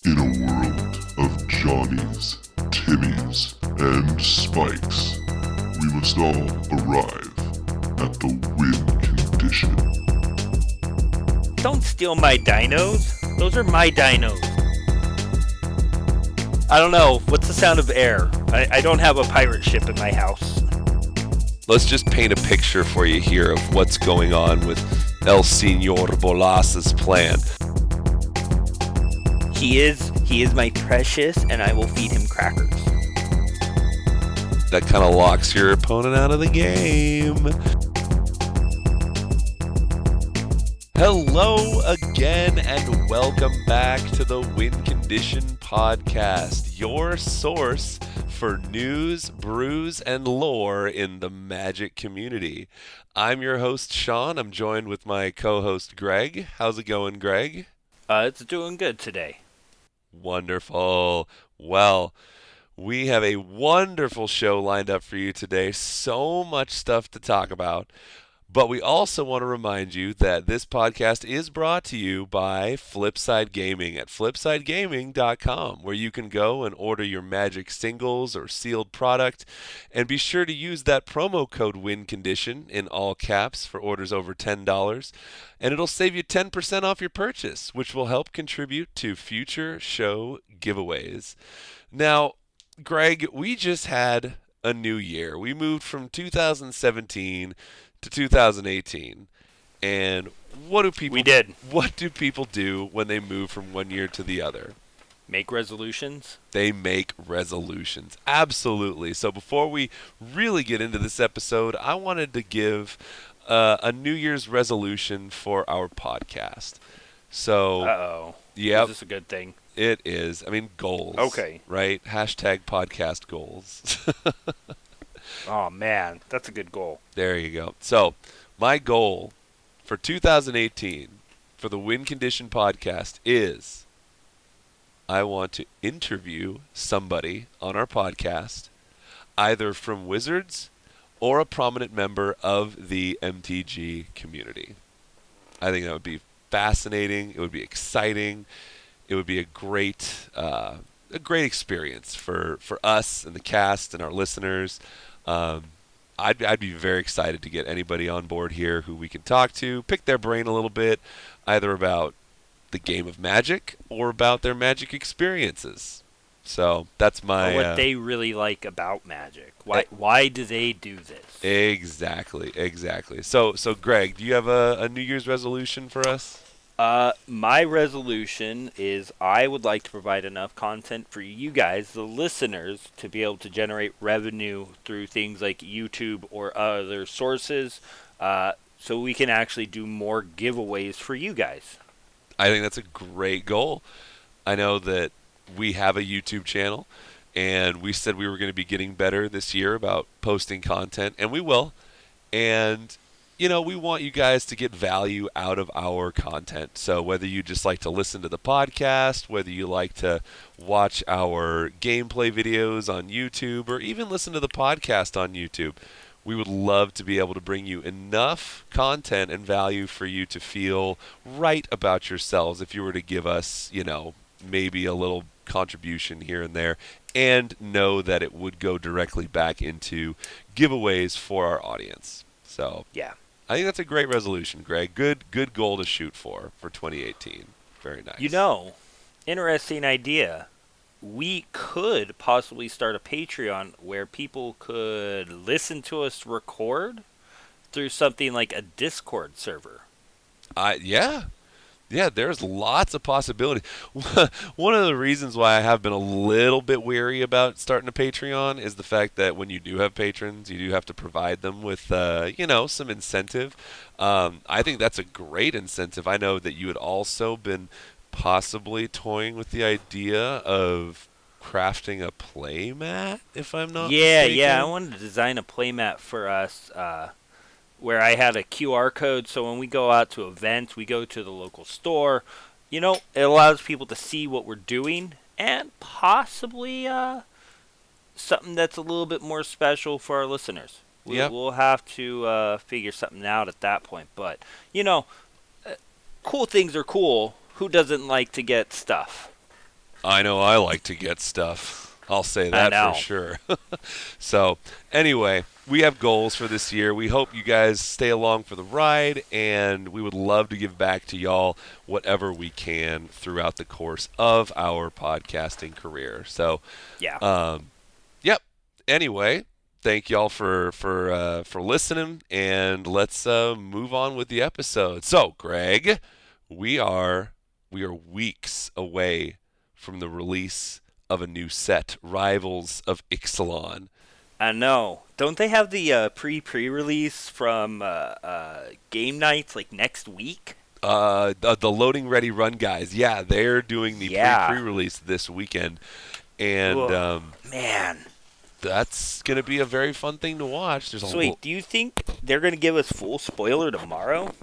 In a world of Johnnies, Timmies, and Spikes, we must all arrive at the win condition. Don't steal my dinos. Those are my dinos. I don't know. What's the sound of air? I don't have a pirate ship in my house. Let's just paint a picture for you here of what's going on with El Señor Bolas's plan. He is my precious, and I will feed him crackers. That kind of locks your opponent out of the game. Hello again, and welcome back to the Win Condition Podcast, your source for news, brews, and lore in the Magic community. I'm your host, Sean. I'm joined with my co-host, Greg. How's it going, Greg? It's doing good today. Wonderful. Well, we have a wonderful show lined up for you today. So much stuff to talk about. But we also want to remind you that this podcast is brought to you by Flipside Gaming at flipsidegaming.com, where you can go and order your Magic singles or sealed product. And be sure to use that promo code WINCONDITION in all caps for orders over $10. And it'll save you 10% off your purchase, which will help contribute to future show giveaways. Now, Greg, we just had a new year. We moved from 2017 to 2018, and what do people do when they move from one year to the other? Make resolutions? They make resolutions. Absolutely. So before we really get into this episode, I wanted to give a New Year's resolution for our podcast. So, Uh-oh. Yep. Is this a good thing? It is. I mean, goals. Okay. Right? Hashtag podcast goals. Oh, man. That's a good goal. There you go. So, my goal for 2018 for the Win Condition podcast is I want to interview somebody on our podcast, either from Wizards or a prominent member of the MTG community. I think that would be fascinating. It would be exciting. It would be a great experience for us and the cast and our listeners. I'd be very excited to get anybody on board here who we can talk to, pick their brain a little bit, either about the game of Magic or about their Magic experiences. So that's my... Or what they really like about Magic. Why do they do this? Exactly. So Greg, do you have a New Year's resolution for us? My resolution is I would like to provide enough content for you guys, the listeners, to be able to generate revenue through things like YouTube or other sources, so we can actually do more giveaways for you guys. I think that's a great goal. I know that we have a YouTube channel, and we said we were going to be getting better this year about posting content, and we will. And you know, we want you guys to get value out of our content. So whether you just like to listen to the podcast, whether you like to watch our gameplay videos on YouTube, or even listen to the podcast on YouTube, we would love to be able to bring you enough content and value for you to feel right about yourselves if you were to give us, you know, maybe a little contribution here and there, and know that it would go directly back into giveaways for our audience. So yeah. I think that's a great resolution, Greg. Good goal to shoot for 2018. Very nice. You know, interesting idea. We could possibly start a Patreon where people could listen to us record through something like a Discord server. Yeah, there's lots of possibility. One of the reasons why I have been a little bit wary about starting a Patreon is the fact that when you do have patrons, you do have to provide them with, some incentive. I think that's a great incentive. I know that you had also been possibly toying with the idea of crafting a playmat, if I'm not mistaken. Yeah, I wanted to design a playmat for us, where I had a QR code, so when we go out to events, we go to the local store. You know, it allows people to see what we're doing, and possibly something that's a little bit more special for our listeners. We'll have to figure something out at that point. But, you know, cool things are cool. Who doesn't like to get stuff? I know I like to get stuff. I'll say I that for know. sure. So, anyway, we have goals for this year. We hope you guys stay along for the ride, and we would love to give back to y'all whatever we can throughout the course of our podcasting career. So, Yeah. yep. Anyway, thank y'all for listening, and let's move on with the episode. So, Greg, we are weeks away from the release of a new set, Rivals of Ixalan. I know. Don't they have the pre-release from game nights like next week? The loading ready run guys, yeah, they're doing the Yeah. pre-release this weekend, and Ugh, man. that's gonna be a very fun thing to watch. There's So wait, do you think they're going to give us full spoiler tomorrow?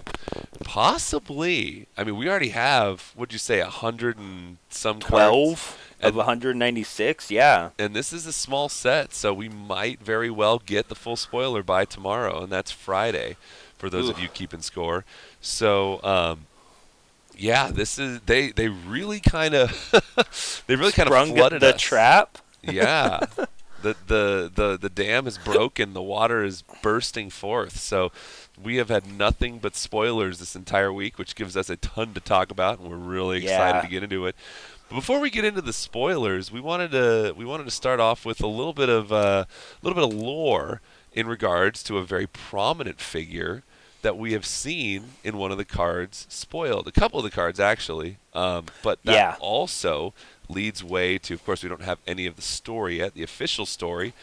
possibly. I mean, we already have. What'd you say, 100 and some 12 cards? of 196? Yeah. And this is a small set, so we might very well get the full spoiler by tomorrow, and that's Friday, for those of you keeping score. So, yeah, this is they really kind of they really kind of Sprung flooded the us. trap? Yeah. The dam is broken, the water is bursting forth. So we have had nothing but spoilers this entire week, which gives us a ton to talk about, and we're really excited Yeah. to get into it. But before we get into the spoilers, we wanted to start off with a little bit of lore in regards to a very prominent figure that we have seen in one of the cards spoiled. A couple of the cards, actually. But that Yeah. also leads way to, of course, we don't have any of the story yet, the official story,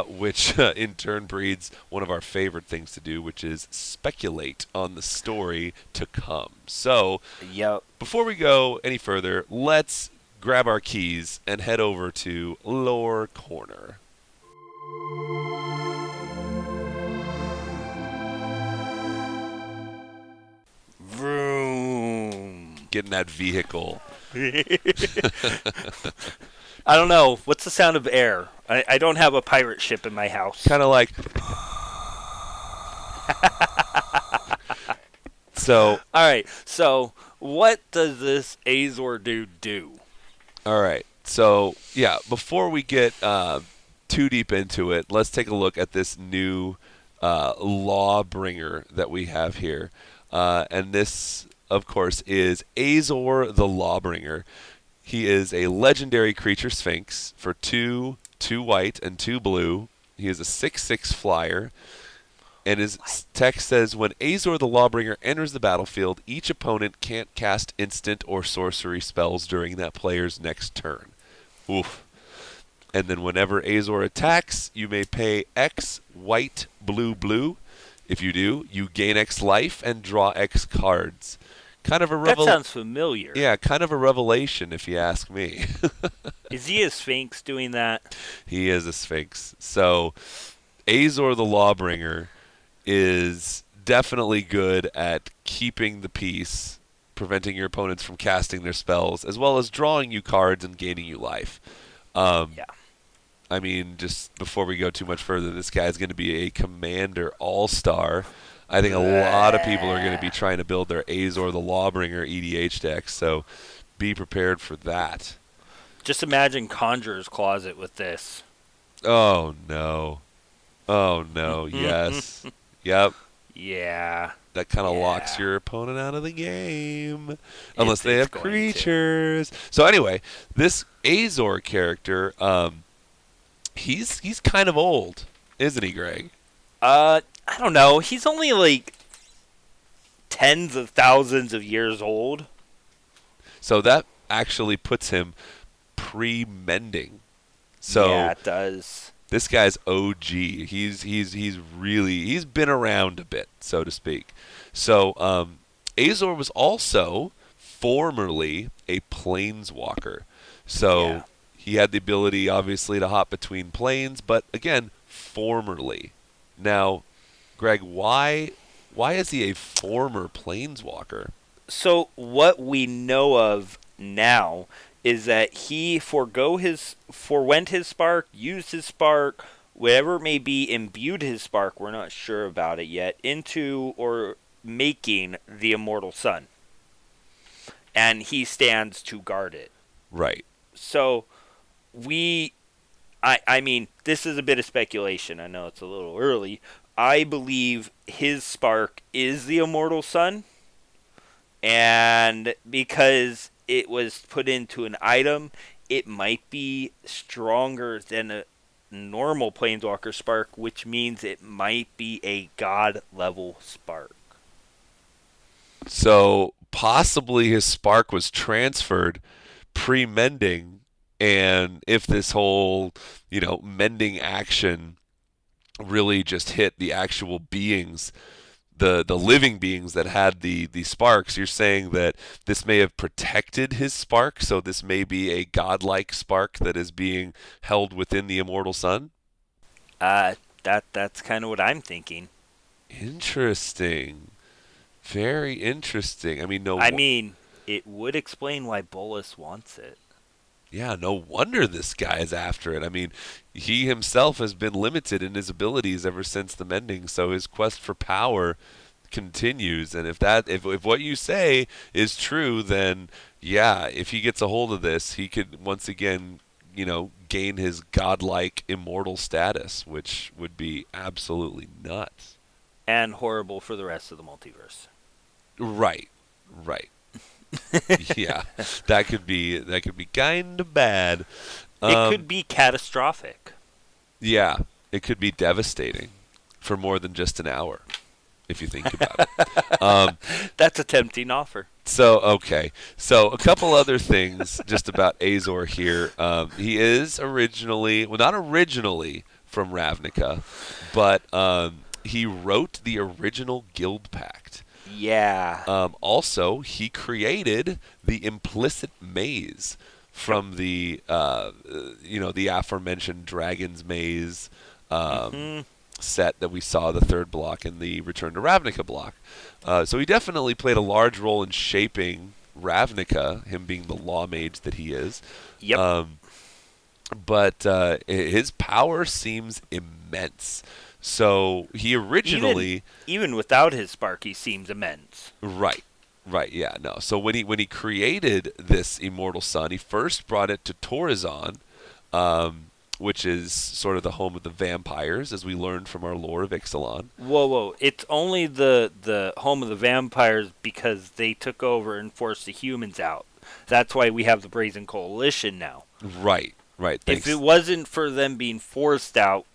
which in turn breeds one of our favorite things to do, which is speculate on the story to come. So, Yep. before we go any further, let's grab our keys and head over to Lore Corner. Vroom. Get in that vehicle. I don't know. What's the sound of air? I don't have a pirate ship in my house. Kind of like. So, All right. So, what does this Azor dude do? all right. So, yeah, before we get too deep into it, let's take a look at this new lawbringer that we have here. And this, of course, is Azor the Lawbringer. He is a legendary creature sphinx for 2 white, and 2 blue. He is a 6/6 flyer. And his text says, when Azor the Lawbringer enters the battlefield, each opponent can't cast instant or sorcery spells during that player's next turn. Oof. And then whenever Azor attacks, you may pay X white, blue, blue. If you do, you gain X life and draw X cards. Kind of a That sounds familiar. Yeah, kind of a revelation, if you ask me. Is he a Sphinx doing that? He is a Sphinx. So, Azor the Lawbringer is definitely good at keeping the peace, preventing your opponents from casting their spells, as well as drawing you cards and gaining you life. Yeah. I mean, just before we go too much further, this guy's going to be a Commander All-Star. I think a lot of people are going to be trying to build their Azor the Lawbringer EDH decks, so be prepared for that. Just imagine Conjurer's Closet with this. Oh, no. Oh, no. Yes. Yep. Yeah. That kind of Yeah. locks your opponent out of the game. Unless they it's have going to. creatures. So anyway, this Azor character, he's kind of old, isn't he, Greg? I don't know. He's only like tens of thousands of years old. So that actually puts him pre-mending. So yeah, it does. this guy's OG. He's been around a bit, so to speak. So Azor was also formerly a planeswalker. So Yeah. he had the ability, obviously, to hop between planes, but again, formerly. Now, Greg, why is he a former planeswalker? So what we know of now is that he forwent his spark, used his spark, whatever it may be, imbued his spark, we're not sure about it yet, into or making the immortal sun. And he stands to guard it. Right. So we, I mean, this is a bit of speculation. I know it's a little early. I believe his spark is the immortal sun, and because it was put into an item, it might be stronger than a normal planeswalker spark, which means it might be a god level spark. So possibly his spark was transferred pre-mending, and if this whole, mending action really just hit the actual beings, the living beings that had the sparks, you're saying that this may have protected his spark, so this may be a godlike spark that is being held within the immortal sun? Uh, that's kind of what I'm thinking. Interesting. Very interesting. I mean, I mean, it would explain why Bolus wants it. yeah, no wonder this guy is after it. I mean, he himself has been limited in his abilities ever since the mending, so his quest for power continues. And if what you say is true, then yeah, if he gets a hold of this, he could once again, gain his godlike immortal status, which would be absolutely nuts. And horrible for the rest of the multiverse. Right. Right. Yeah. That could be kind of bad. It could be catastrophic. Yeah, it could be devastating for more than just an hour, if you think about it. That's a tempting offer. Okay. So a couple other things just about Azor here. He is originally, well, not originally from Ravnica, but he wrote the original Guild Pact. Yeah. Also, he created the implicit maze from the the aforementioned Dragon's Maze set that we saw, the third block in the Return to Ravnica block. So he definitely played a large role in shaping Ravnica, him being the law mage that he is. Yep. But his power seems immense. So he originally, even without his spark, he seems immense. right, yeah, no. So when he created this immortal sun, he first brought it to Torazon, which is sort of the home of the vampires, as we learned from our lore of Ixalan. Whoa! It's only the home of the vampires because they took over and forced the humans out. That's why we have the Brazen Coalition now. Right. Thanks. If it wasn't for them being forced out,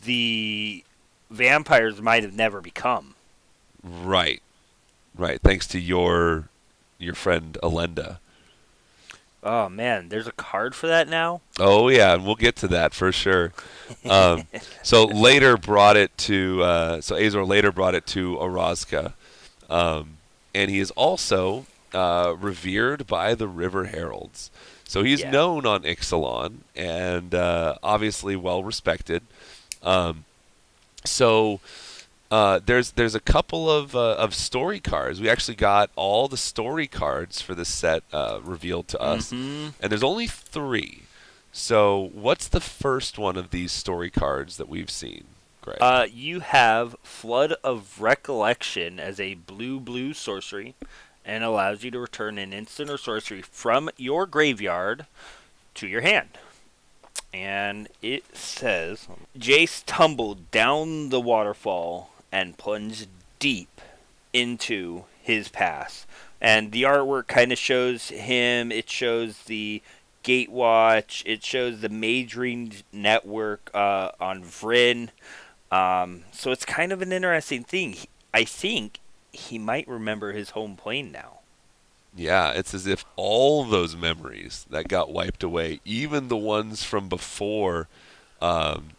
the vampires might have never become. Right. Thanks to your friend Alenda. Oh man, there's a card for that now? Oh yeah, and we'll get to that for sure. So later brought it to Azor later brought it to Orazka, and he is also revered by the River Heralds. So he's known on Ixalan and obviously well respected. There's a couple of story cards. We actually got all the story cards for this set revealed to us, and there's only 3. So what's the first one of these story cards that we've seen, Greg? You have Flood of Recollection as a blue sorcery, and allows you to return an instant or sorcery from your graveyard to your hand. And it says, Jace tumbled down the waterfall and plunged deep into his past. And the artwork kind of shows him. It shows the Gatewatch. It shows the Mage Ring network on Vryn. So it's kind of an interesting thing. I think he might remember his home plane now. Yeah, it's as if all those memories that got wiped away, even the ones from before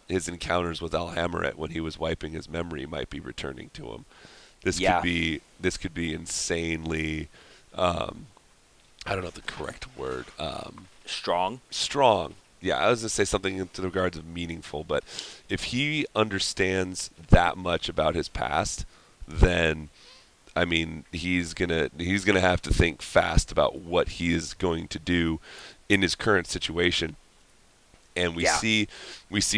his encounters with Alhammarret when he was wiping his memory, might be returning to him. This could be insanely, I don't know the correct word. Strong. Yeah, I was going to say something into the regards of meaningful, but if he understands that much about his past, then I mean, he's gonna have to think fast about what he is going to do in his current situation. And we see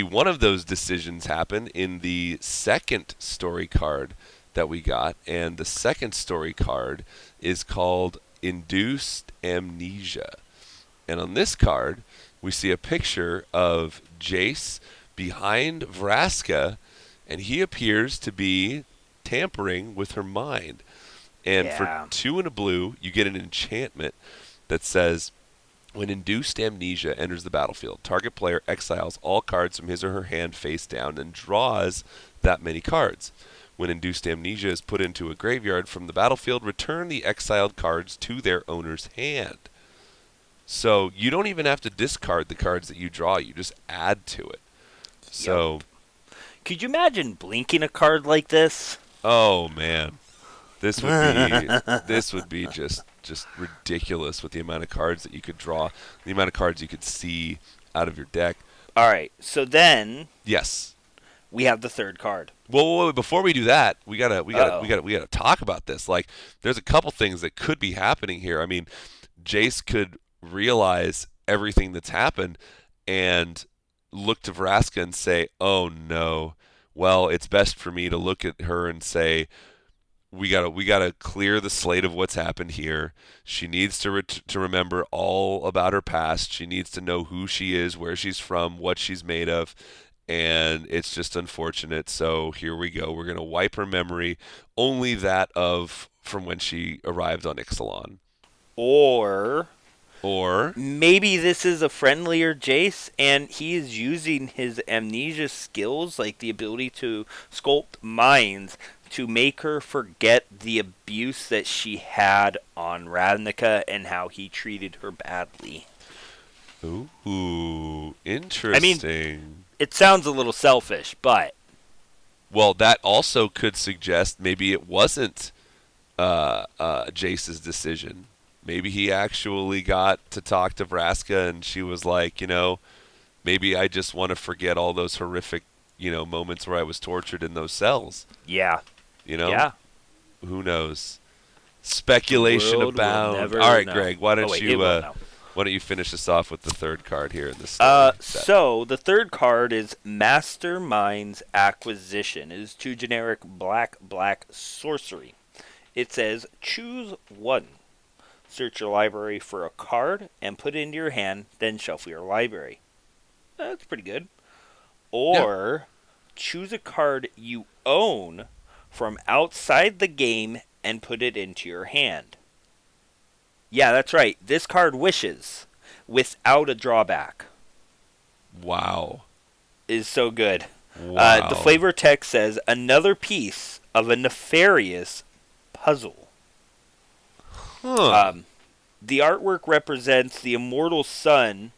one of those decisions happen in the second story card that we got, and the second story card is called Induced Amnesia. And on this card, we see a picture of Jace behind Vraska, and he appears to be tampering with her mind. And for Yeah. 2 and a blue, you get an enchantment that says, when induced amnesia enters the battlefield, target player exiles all cards from his or her hand face down and draws that many cards. When induced amnesia is put into a graveyard from the battlefield, return the exiled cards to their owner's hand. So you don't even have to discard the cards that you draw, you just add to it. So, Could you imagine blinking a card like this? oh man. This would be just ridiculous with the amount of cards that you could draw, the amount of cards you could see out of your deck. All right, so then Yes. we have the third card. Well, before we do that, we gotta talk about this. Like, there's a couple things that could be happening here. I mean, Jace could realize everything that's happened and look to Vraska and say, "Oh no, well, it's best for me to look at her and say, we gotta clear the slate of what's happened here. She needs to remember all about her past. She needs to know who she is, where she's from, what she's made of, and it's just unfortunate. So here we go. We're gonna wipe her memory, only that of from when she arrived on Ixalan. Or Maybe this is a friendlier Jace, and he is using his amnesia skills, like the ability to sculpt minds, to make her forget the abuse that she had on Ravnica and how he treated her badly. ooh, interesting. It sounds a little selfish, but Well, that also could suggest maybe it wasn't Jace's decision. Maybe he actually got to talk to Vraska, and she was like, maybe I just want to forget all those horrific, moments where I was tortured in those cells. yeah. Yeah. Who knows? Speculation World will abound. never All right, know. Greg, why don't It will know. you finish us off with the third card here in this story? So the third card is Mastermind's Acquisition. It is 2 generic black sorcery. It says choose one. Search your library for a card and put it into your hand, then shuffle your library. That's pretty good. Or choose a card you own from outside the game and put it into your hand. Yeah, that's right. This card wishes without a drawback. Wow. Is so good. Wow. The flavor text says another piece of a nefarious puzzle. Huh. The artwork represents the immortal sun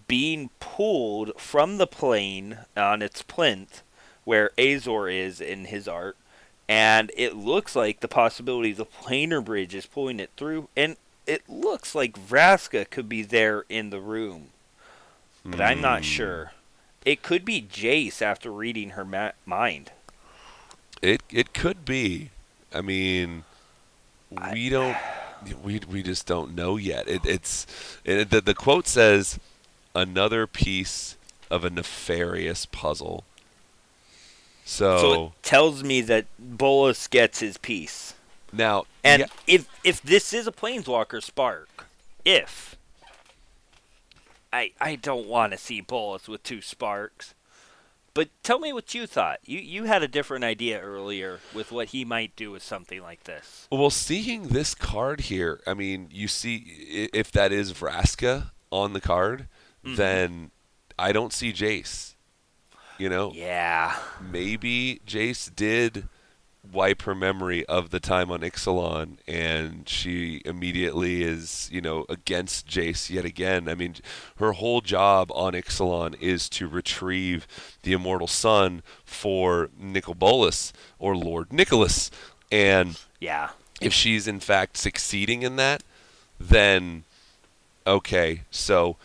being pulled from the plane on its plinth, where Azor is in his art, and it looks like the possibility the planar bridge is pulling it through, and it looks like Vraska could be there in the room, but I'm not sure. It could be Jace after reading her mind. It could be. I mean, we just don't know yet. The quote says another piece of a nefarious puzzle. So it tells me that Bolus gets his piece. Now, And if this is a Planeswalker Spark, I don't want to see Bolus with 2 Sparks. But tell me what you thought. You had a different idea earlier with what he might do with something like this. well, seeing this card here, I mean, you see, if that is Vraska on the card, then I don't see Jace. Yeah. Maybe Jace did wipe her memory of the time on Ixalan, and she immediately is, against Jace yet again. I mean, her whole job on Ixalan is to retrieve the immortal sun for Nicobolus, or Lord Nicholas. And Yeah. if she's in fact succeeding in that, then okay, so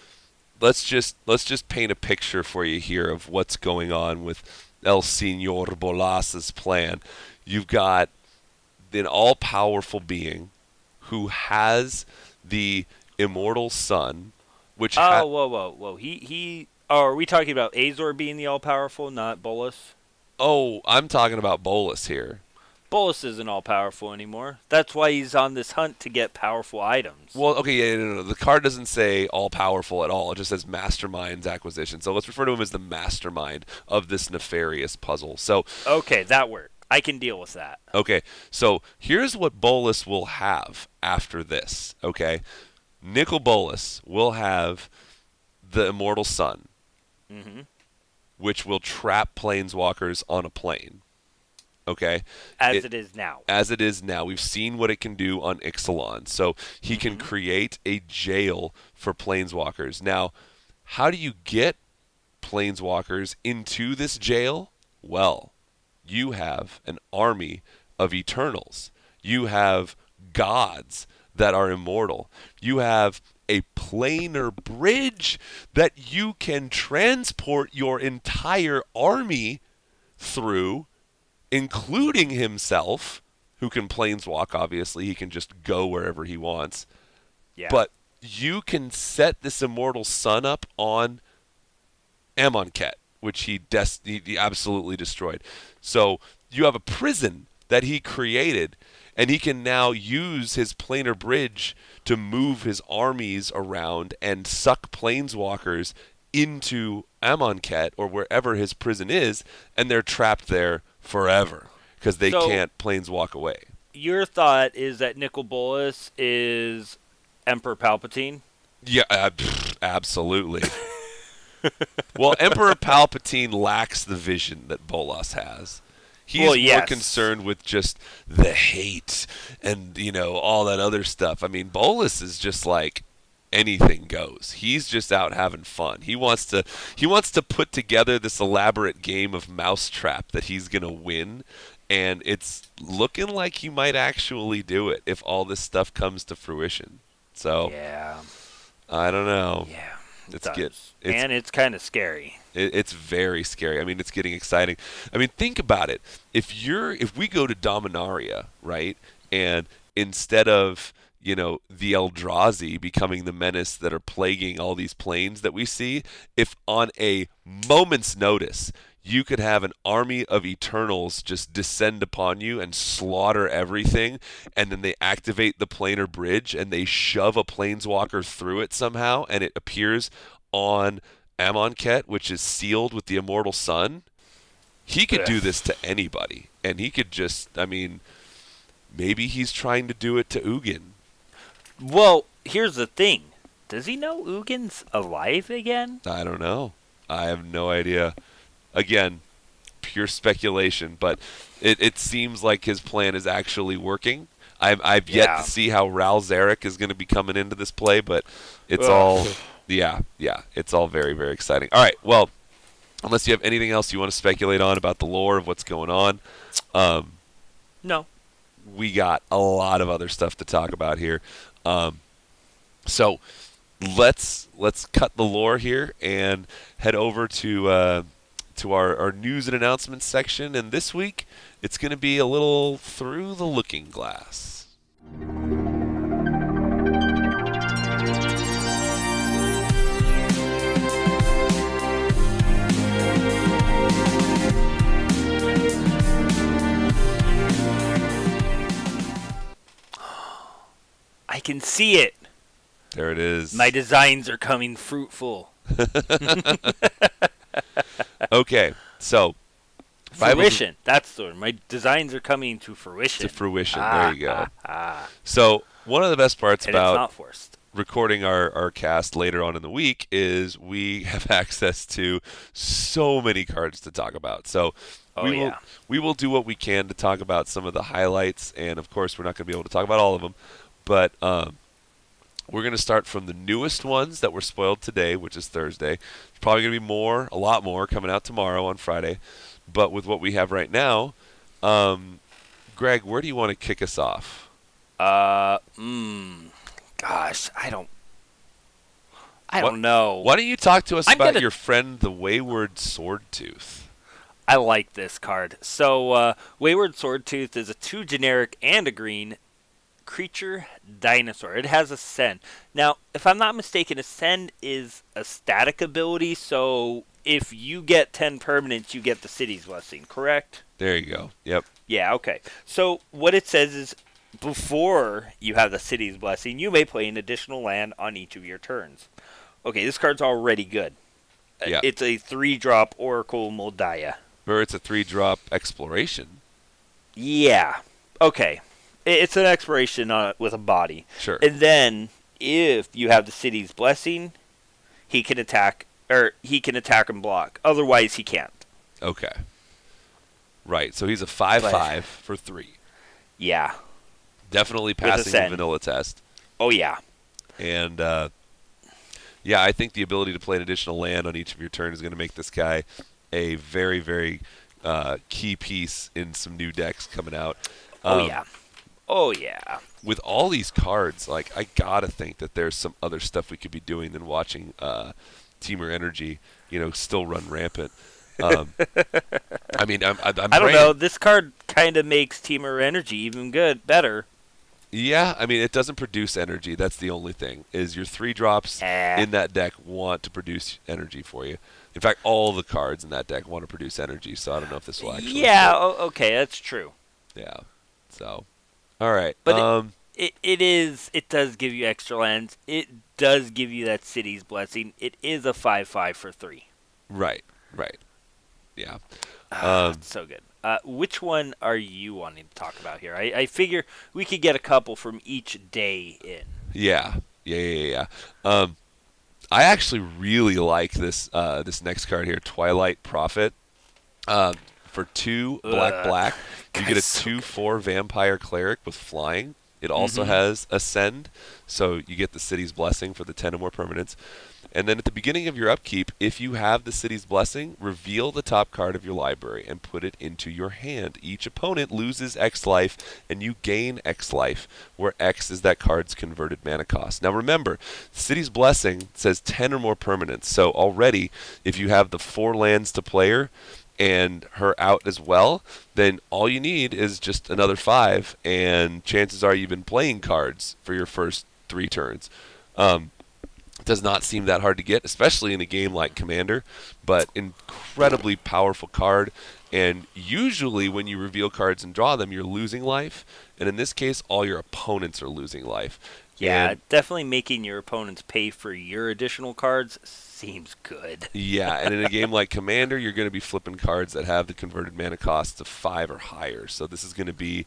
let's just paint a picture for you here of what's going on with El Señor Bolas's plan. You've got an all-powerful being who has the immortal sun, which Whoa. Are we talking about Azor being the all-powerful, not Bolus? I'm talking about Bolus here. Bolus isn't all powerful anymore. That's why he's on this hunt to get powerful items. Well, okay, yeah, no. The card doesn't say all powerful at all. It just says Mastermind's acquisition. So let's refer to him as the mastermind of this nefarious puzzle. So, Okay, that worked. I can deal with that. okay, so here's what Bolus will have after this, okay? Nicol Bolas will have the Immortal Sun, Hmm. which will trap planeswalkers on a plane. Okay? As it is now. As it is now. We've seen what it can do on Ixalan. So he can create a jail for planeswalkers. Now, how do you get planeswalkers into this jail? Well, you have an army of Eternals. You have gods that are immortal. You have a planar bridge that you can transport your entire army through, including himself, who can planeswalk, obviously. He can just go wherever he wants. Yeah. But you can set this immortal sun up on Amonkhet, which he absolutely destroyed. So you have a prison that he created, and he can now use his planar bridge to move his armies around and suck planeswalkers into Amonkhet or wherever his prison is, and they're trapped there forever because they can't planeswalk away. Your thought is that Nicol Bolas is Emperor Palpatine? Yeah, absolutely. Well, Emperor Palpatine lacks the vision that Bolas has. He's more concerned with just the hate and, all that other stuff. I mean, Bolas is just like anything goes. He's just out having fun. He wants to put together this elaborate game of mousetrap that he's going to win, and it's looking like he might actually do it if all this stuff comes to fruition. So, yeah. I don't know. Yeah. And it's kind of scary. It's very scary. I mean, it's getting exciting. I mean, think about it. If we go to Dominaria, right, and instead of the Eldrazi becoming the menace that are plaguing all these planes that we see, if on a moment's notice you could have an army of Eternals just descend upon you and slaughter everything, and then they activate the planar bridge and they shove a planeswalker through it somehow, and it appears on Amonkhet, which is sealed with the Immortal Sun, he could do this to anybody. And he could maybe he's trying to do it to Ugin. Well, here's the thing. Does he know Ugin's alive again? I don't know. I have no idea. Again, pure speculation, but it seems like his plan is actually working. I've yet to see how Ral Zarek is going to be coming into this play, but it's all, it's all very, very exciting. All right, well, unless you have anything else you want to speculate on about the lore of what's going on, no. We got a lot of other stuff to talk about here. So let's cut the lore here and head over to our news and announcements section, and this week it's going to be a little through the looking glass. I can see it. There it is. My designs are coming fruitful. Okay, so fruition. That's the word. My designs are coming to fruition. To fruition. There you go. So one of the best parts about it's not forced. Recording our cast later on in the week is we have access to so many cards to talk about. So we will do what we can to talk about some of the highlights, and of course we're not going to be able to talk about all of them, but we're going to start from the newest ones that were spoiled today, which is Thursday. There's probably going to be a lot more coming out tomorrow on Friday. But with what we have right now, Greg, where do you want to kick us off? Gosh, I don't know. Why don't you talk to us about your friend, the Wayward Swordtooth? I like this card. So, Wayward Swordtooth is a 2 generic and a green creature dinosaur. It has Ascend. Now, if I'm not mistaken, Ascend is a static ability, so if you get 10 permanents, you get the city's blessing, correct? There you go. Yep. Yeah, okay. So what it says is before you have the city's blessing, you may play an additional land on each of your turns. Okay, this card's already good. Yeah. It's a 3-drop Oracle Moldiah. Or it's a 3-drop exploration. Yeah. Okay. It's an exploration with a body. Sure. And then if you have the city's blessing, he can attack and block. Otherwise, he can't. Okay. Right. So he's a 5/5 for 3. Yeah. Definitely passing the Ascend. vanilla test. Oh yeah. And yeah, I think the ability to play an additional land on each of your turns is going to make this guy a very, very key piece in some new decks coming out. Oh yeah. Oh yeah. With all these cards, like, I gotta think that there's some other stuff we could be doing than watching Teamer Energy, still run rampant. I mean, I'm I don't know. This card kind of makes Teamer Energy even better. Yeah, I mean, it doesn't produce energy. That's the only thing. Is your 3-drops in that deck want to produce energy for you. In fact, all the cards in that deck want to produce energy, so I don't know if this will actually Yeah, okay, that's true. Yeah. So, all right. But it does give you extra lands. It does give you that city's blessing. It is a 5/5 for 3. Right. Yeah. It's so good. Which one are you wanting to talk about here? I figure we could get a couple from each day in. Yeah. I actually really like this next card here, Twilight Prophet. For 2 black, you get a 2/4 vampire cleric with flying. It also has Ascend, so you get the city's blessing for the 10 or more permanents. And then at the beginning of your upkeep, if you have the city's blessing, reveal the top card of your library and put it into your hand. Each opponent loses X life, and you gain X life, where X is that card's converted mana cost. Now remember, the city's blessing says 10 or more permanents, so already, if you have the 4 lands to player, and her out as well, then all you need is just another 5, and chances are you've been playing cards for your first 3 turns. Does not seem that hard to get, especially in a game like Commander, but incredibly powerful card, and usually when you reveal cards and draw them, you're losing life, and in this case, all your opponents are losing life. Yeah, definitely making your opponents pay for your additional cards seems good. Yeah, and in a game like Commander, you're going to be flipping cards that have the converted mana costs of 5 or higher. So this is going to be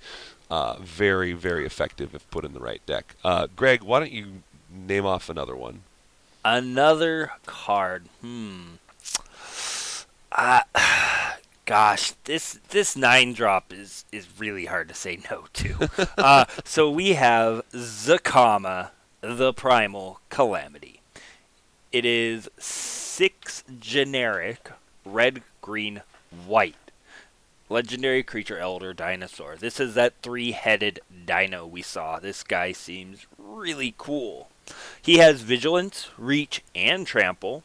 very, very effective if put in the right deck. Greg, why don't you name off another one? Another card. Gosh, this 9-drop is really hard to say no to. So we have Zakama, the Primal Calamity. It is 6 generic, red, green, white. Legendary creature, elder, dinosaur. This is that 3-headed dino we saw. This guy seems really cool. He has vigilance, reach, and trample.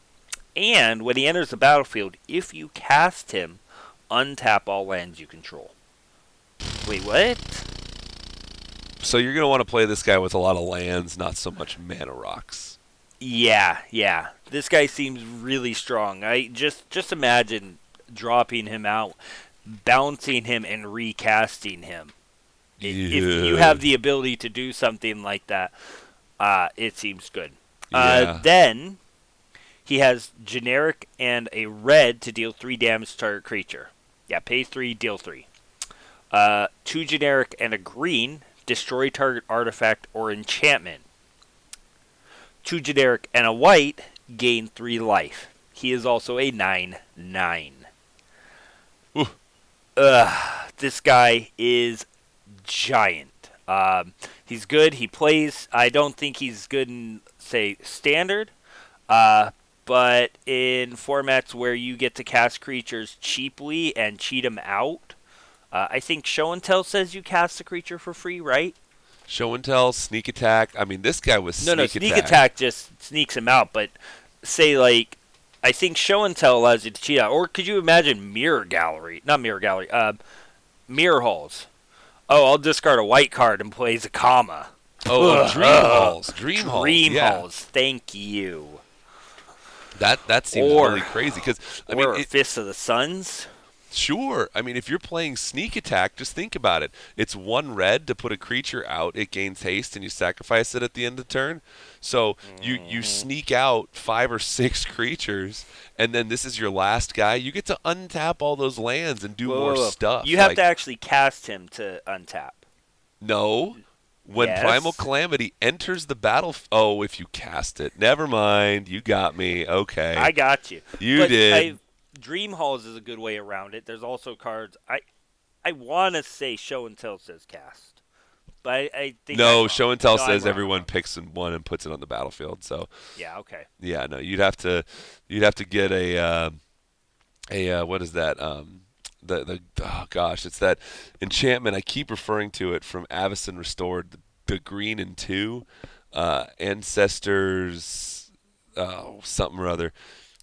And when he enters the battlefield, if you cast him, untap all lands you control. Wait, what? So you're going to want to play this guy with a lot of lands, not so much mana rocks. Yeah. This guy seems really strong. I just imagine dropping him out, bouncing him, and recasting him. Yeah. If you have the ability to do something like that, it seems good. Yeah. Then he has generic and a red to deal 3 damage to target creature. Yeah, pay 3, deal 3. 2 generic and a green, destroy target artifact or enchantment. 2 generic and a white, gain 3 life. He is also a 9/9. This guy is giant. He's good. He plays. I don't think he's good in, say, standard. But in formats where you get to cast creatures cheaply and cheat them out, I think Show and Tell says you cast a creature for free, right? Show and Tell, Sneak Attack. I mean, this guy was Sneak Attack just sneaks him out. But say, like, I think Show and Tell allows you to cheat out. Or could you imagine Mirror Gallery? Not Mirror Gallery. Mirror Halls. Oh, I'll discard a white card and play Zakama. Oh, Dream Halls. Dream Halls. Dream Yeah. Halls. Thank you. That seems Or really crazy because I mean, or Fists of the Suns. sure. I mean, if you're playing sneak attack, just think about it. It's 1 red to put a creature out. It gains haste, and you sacrifice it at the end of the turn. So you sneak out 5 or 6 creatures, and then this is your last guy. You get to untap all those lands and do more stuff. You have to actually cast him to untap. No. When Yes. Primal Calamity enters the battle, oh, if you cast it. Never mind. You got me. Okay. I got you. You did. Dream Halls is a good way around it. There's also cards. I want to say Show and Tell says cast, but I think No, Show and Tell No, says I'm wrong. everyone picks one and puts it on the battlefield. So Yeah. Okay. yeah, no, you'd have to get a what is that? The oh gosh, it's that enchantment. I keep referring to it from Avacyn Restored, the green and 2 ancestors, something or other,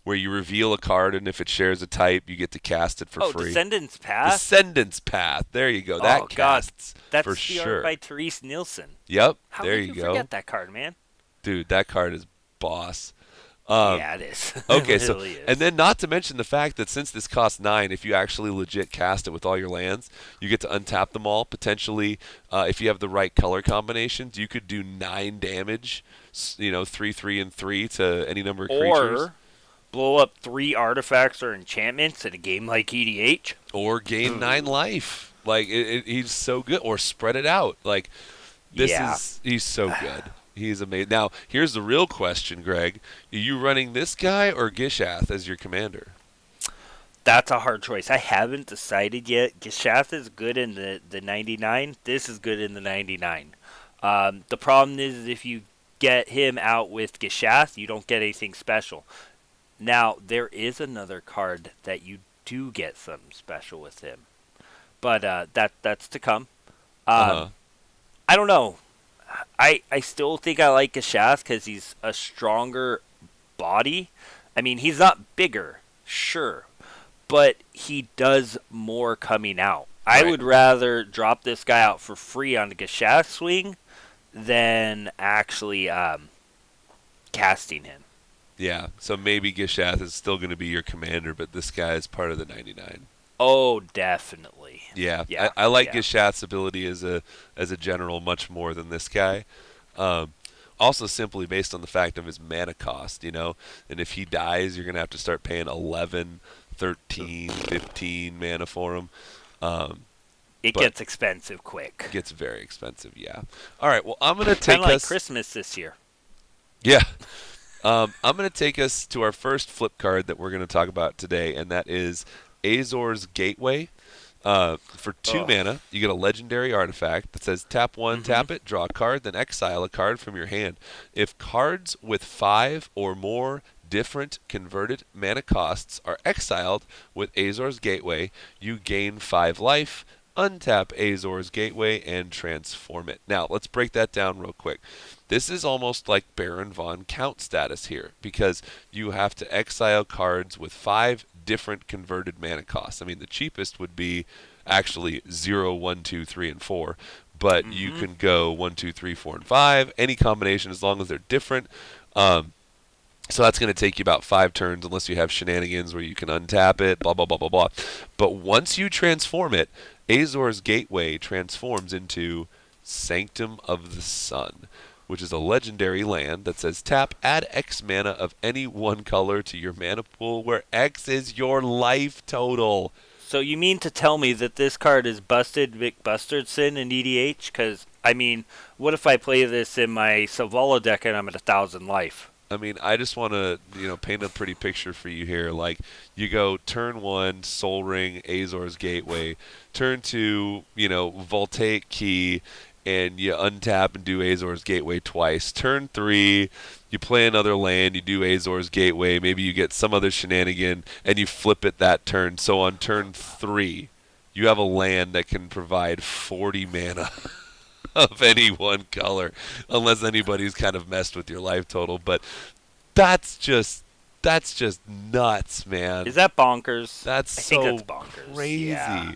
where you reveal a card, and if it shares a type, you get to cast it for free. Descendants Path. Descendants Path. There you go. That casts That's for the sure. art by Therese Nielsen. Yep. How there could you you go. forget that card, man? Dude, that card is boss. Yeah, it is. Okay, It so really is. and then not to mention the fact that since this costs 9, if you actually legit cast it with all your lands, you get to untap them all. Potentially, if you have the right color combinations, you could do 9 damage. 3, 3, and 3 to any number of creatures. Or blow up 3 artifacts or enchantments in a game like EDH. Or gain 9 life. Like he's so good. Or spread it out. Like he's so good. He's amazing. Now, here's the real question, Greg. Are you running this guy or Gishath as your commander? That's a hard choice. I haven't decided yet. Gishath is good in the 99. This is good in the 99. The problem is if you get him out with Gishath, you don't get anything special. Now, there is another card that you do get something special with him. But that's to come. I don't know. I still think I like Gishath because he's a stronger body. I mean, he's not bigger, sure, but he does more coming out. Right. I would rather drop this guy out for free on the Gishath swing than actually casting him. Yeah, so maybe Gishath is still going to be your commander, but this guy is part of the 99. Oh, definitely. Yeah, Yeah, I like yeah. Gishath's ability as a general much more than this guy. Also, simply based on the fact of his mana cost, and if he dies, you're going to have to start paying 11, 13, 15 mana for him. It but- gets expensive quick. Gets very expensive, yeah. All right, well, I'm going to Kind take of like us... Christmas this year. Yeah. I'm going to take us to our first flip card that we're going to talk about today, and that is Azor's Gateway. For 2 mana, you get a legendary artifact that says tap 1, tap it, draw a card, then exile a card from your hand. If cards with 5 or more different converted mana costs are exiled with Azor's Gateway, you gain 5 life. Untap Azor's Gateway and transform it. Now, let's break that down real quick. This is almost like Baron von Count status here, because you have to exile cards with 5 different converted mana costs. I mean, the cheapest would be actually 0, 1, 2, 3, and 4, but you can go 1, 2, 3, 4, and 5, any combination as long as they're different. So that's going to take you about 5 turns unless you have shenanigans where you can untap it, blah, blah, blah, blah, blah. But once you transform it, Azor's Gateway transforms into Sanctum of the Sun, which is a legendary land that says tap, add X mana of any one color to your mana pool, where X is your life total. So you mean to tell me that this card is busted Vic Bustardson in EDH? Because, I mean, what if I play this in my Savala deck and I'm at 1,000 life? I mean, I just want to, paint a pretty picture for you here. Like, you go turn 1, Soul Ring, Azor's Gateway. Turn 2, Voltaic Key, and you untap and do Azor's Gateway twice. Turn 3, you play another land, you do Azor's Gateway. Maybe you get some other shenanigan, and you flip it that turn. So on turn 3, you have a land that can provide 40 mana. Of any one color, unless anybody's kind of messed with your life total. But that's just nuts, man. Is that bonkers? That's I so think that's bonkers. crazy. Yeah.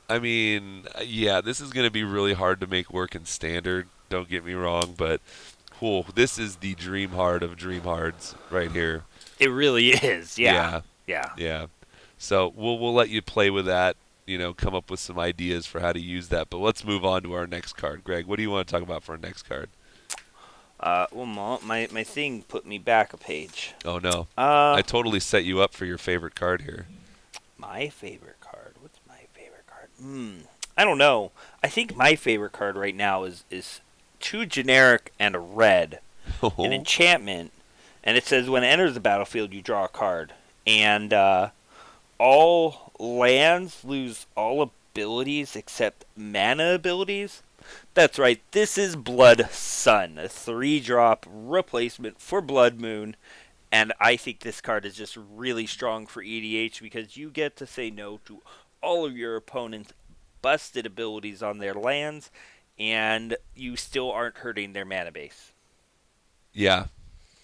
I mean, yeah, this is going to be really hard to make work in standard. Don't get me wrong, but cool. This is the dream hard of dream hards right here. It really is. Yeah. Yeah, Yeah. yeah. So we'll let you play with that. Come up with some ideas for how to use that. But let's move on to our next card. Greg, what do you want to talk about for our next card? My thing put me back a page. Oh no, Uh, I totally set you up for your favorite card here. my favorite card. What's my favorite card? I don't know. I think my favorite card right now is two generic and a red, an enchantment, and it says when it enters the battlefield, you draw a card, and all lands lose all abilities except mana abilities. That's right, this is Blood Sun, a 3-drop replacement for Blood Moon, and I think this card is just really strong for EDH because you get to say no to all of your opponent's busted abilities on their lands, and you still aren't hurting their mana base. Yeah,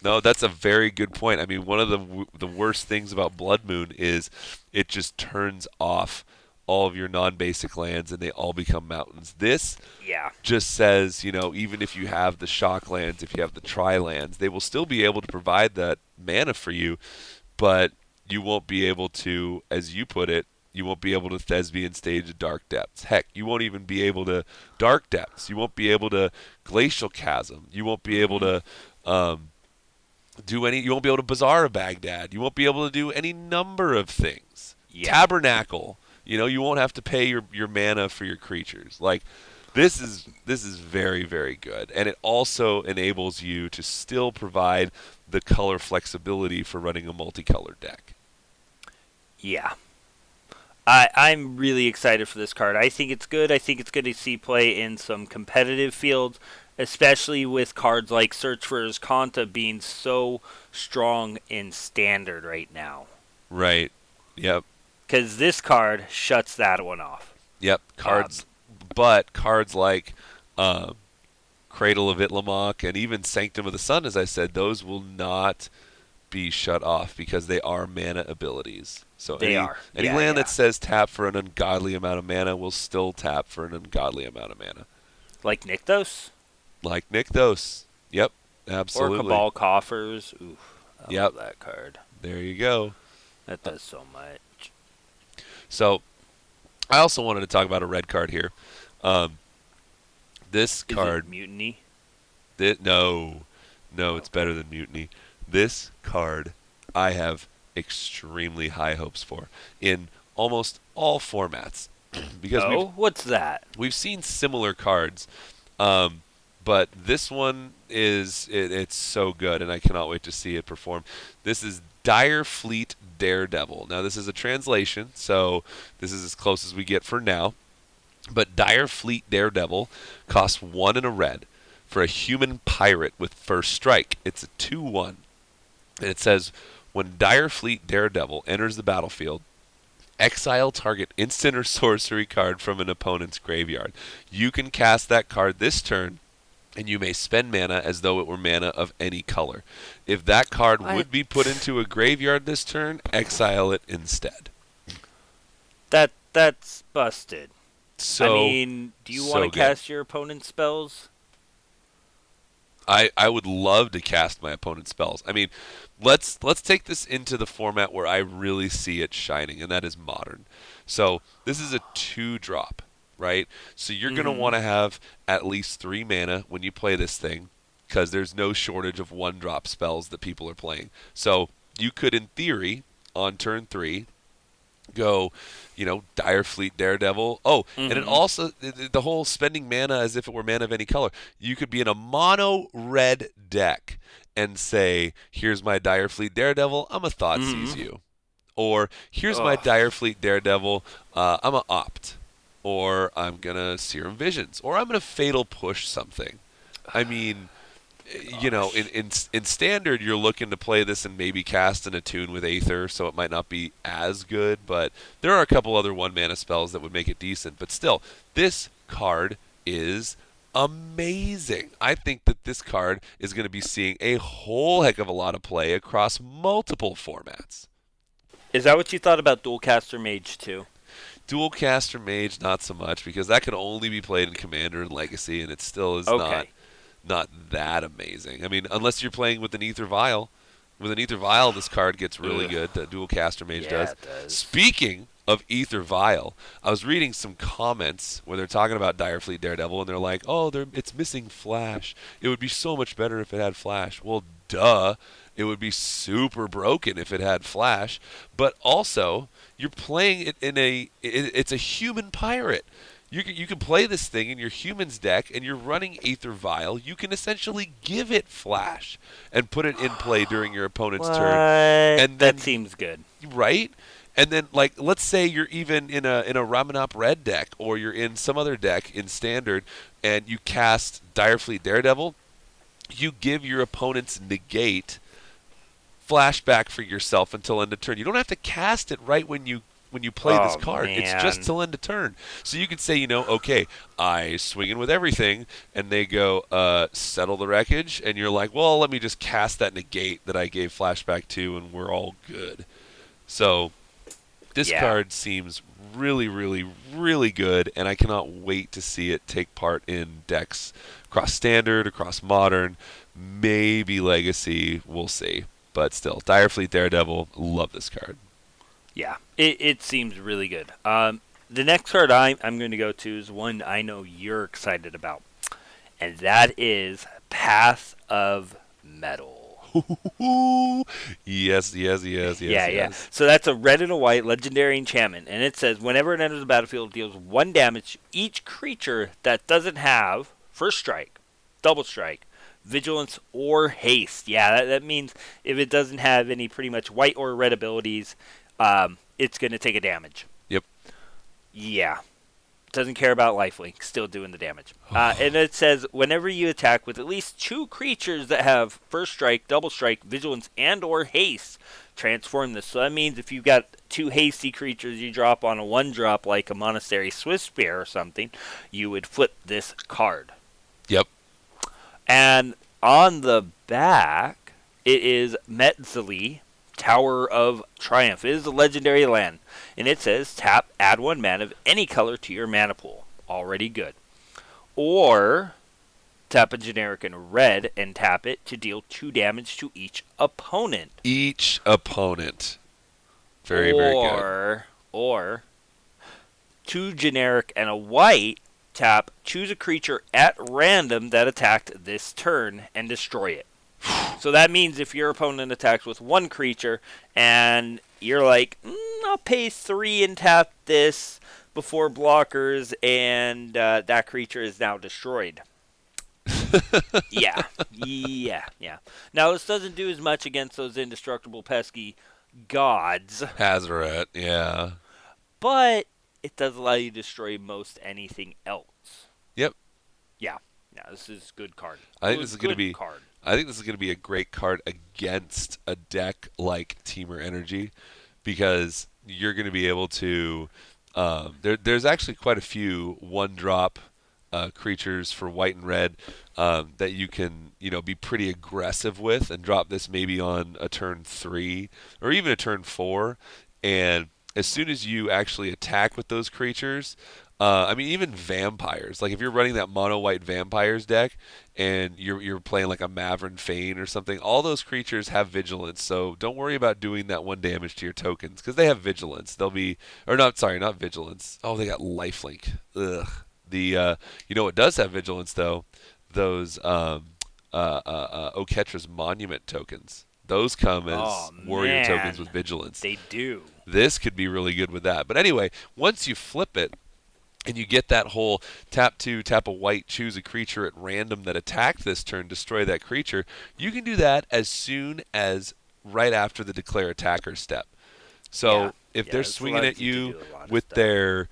no, that's a very good point. I mean, one of the worst things about Blood Moon is it just turns off all of your non-basic lands and they all become mountains. This Yeah. just says, even if you have the shock lands, if you have the tri lands, they will still be able to provide that mana for you, but you won't be able to, as you put it, you won't be able to Thespian stage Dark Depths. Heck, you won't even be able to Dark Depths. You won't be able to Glacial Chasm. You won't be able to you won't be able to Bazaar of Baghdad. You won't be able to do any number of things. Yeah. Tabernacle. You won't have to pay your mana for your creatures. Like this is very, very good. And it also enables you to still provide the color flexibility for running a multicolored deck. Yeah. I'm really excited for this card. I think it's good. I think it's good to see play in some competitive fields, especially with cards like Search for Azkanta being so strong in Standard right now. Right. Yep. Because this card shuts that one off. Yep. But cards like Cradle of Itlamok and even Sanctum of the Sun, as I said, those will not be shut off because they are mana abilities. So They any are. land that says tap for an ungodly amount of mana will still tap for an ungodly amount of mana. Like Nykthos? Like Nykthos. Yep, absolutely. Or Cabal Coffers. Oof. I Yep. love that card. There you go. That does so much. So I also wanted to talk about a red card here. This Is card. it Mutiny? No, it's better than Mutiny. This card I have extremely high hopes for in almost all formats because What's that? we've seen similar cards, but this one it's so good, and I cannot wait to see it perform. This is Dire Fleet Daredevil. Now this is a translation, so this is as close as we get for now. But Dire Fleet Daredevil costs 1 and a red for a human pirate with first strike. It's a 2/1. And it says, when Dire Fleet Daredevil enters the battlefield, exile target instant or sorcery card from an opponent's graveyard. You can cast that card this turn, and you may spend mana as though it were mana of any color. If that card would be put into a graveyard this turn, exile it instead. That's busted. So, I mean, do you want to cast your opponent's spells? I would love to cast my opponent's spells. I mean, let's take this into the format where I really see it shining, and that is Modern. So this is a 2-drop, right? So you're going to want to have at least 3 mana when you play this thing, because there's no shortage of 1-drop spells that people are playing. So you could, in theory, on turn 3, go, Dire Fleet Daredevil. And it also, the whole spending mana as if it were mana of any color. You could be in a mono red deck and say, here's my Dire Fleet Daredevil, I'm a Thoughtseize you. Or, here's my Dire Fleet Daredevil, I'm a Opt. Or, I'm going to Serum Visions. Or, I'm going to Fatal Push something. I mean, in Standard, you're looking to play this and maybe cast an Attune with Aether, so it might not be as good, but there are a couple other 1-mana spells that would make it decent. But still, this card is amazing. I think that this card is going to be seeing a whole heck of a lot of play across multiple formats. Is that what you thought about Dualcaster Mage 2? Dual Caster Mage, not so much, because that can only be played in Commander and Legacy, and it still is Okay. not that amazing. I mean, unless you're playing with an Ether Vial. With an Ether Vial, this card gets really Ugh. good. The Dual Caster Mage Yeah, does. it does. Speaking of Ether Vial, I was reading some comments where they're talking about Direfleet Daredevil, and they're like, "Oh, it's missing Flash. It would be so much better if it had Flash." Well, duh. It would be super broken if it had Flash. But also, you're playing it it's a human pirate. You can play this thing in your human's deck, and you're running Aether Vial. You can essentially give it Flash and put it in play during your opponent's turn, and then That seems good. right. And then, like, let's say you're even in a Ramanop Red deck, or you're in some other deck in Standard, and you cast Direfleet Daredevil. You give your opponent's negate flashback for yourself until end of turn. You don't have to cast it right when you play this Oh, card. It's just man. till end of turn. So you could say, okay, I swing in with everything, and they go, settle the wreckage, and you're like, well, let me just cast that negate that I gave flashback to, and we're all good. So this Yeah. card seems really, really, really good, and I cannot wait to see it take part in decks across Standard, across Modern, maybe Legacy. We'll see. But still, Direfleet Daredevil, love this card. Yeah, it seems really good. The next card I'm going to go to is one I know you're excited about, and that is Path of Metal. Yes, yes, yes, yes, Yeah. yes. So that's a red and a white legendary enchantment, and it says whenever it enters the battlefield, it deals 1 damage to each creature that doesn't have first strike, double strike, vigilance, or haste. Yeah, that means if it doesn't have any pretty much white or red abilities, it's going to take a damage. Yep. Yeah. Doesn't care about lifelink, still doing the damage. And it says whenever you attack with at least 2 creatures that have first strike, double strike, vigilance, and or haste, transform this. So that means if you've got 2 hasty creatures you drop on a 1-drop like a Monastery Swift Spear or something, you would flip this card. Yep. And on the back, it is Metzli, Tower of Triumph. It is a legendary land, and it says tap, add 1 mana of any color to your mana pool. Already good. Or tap a generic in red and tap it to deal 2 damage to each opponent. Each opponent. Very, very good. Or 2 generic and a white, tap, choose a creature at random that attacked this turn and destroy it. So that means if your opponent attacks with 1 creature and you're like, I'll pay 3 and tap this before blockers, and that creature is now destroyed. Yeah. Now, this doesn't do as much against those indestructible pesky gods, Hazoret, yeah. but it does allow you to destroy most anything else. Yep. Yeah, this is a good card. I think this is going to be card. I think this is going to be a great card against a deck like Teamer Energy, because you're going to be able to. There's actually quite a few 1-drop creatures for white and red that you can be pretty aggressive with and drop this maybe on a turn 3 or even a turn 4, and as soon as you actually attack with those creatures. I mean, even vampires. Like if you're running that mono white vampires deck, and you're playing like a Maverick Fane or something, all those creatures have vigilance. So don't worry about doing that 1 damage to your tokens, because they have vigilance. They'll be, or not, sorry, not vigilance. Oh, they got lifelink. Ugh. What does have vigilance though? Those Oketra's Monument tokens. Those come as warrior tokens with vigilance. They do. This could be really good with that. But anyway, once you flip it, and you get that whole tap 2, tap a white, choose a creature at random that attacked this turn, destroy that creature. You can do that as soon as right after the declare attacker step. So if they're swinging at you with their,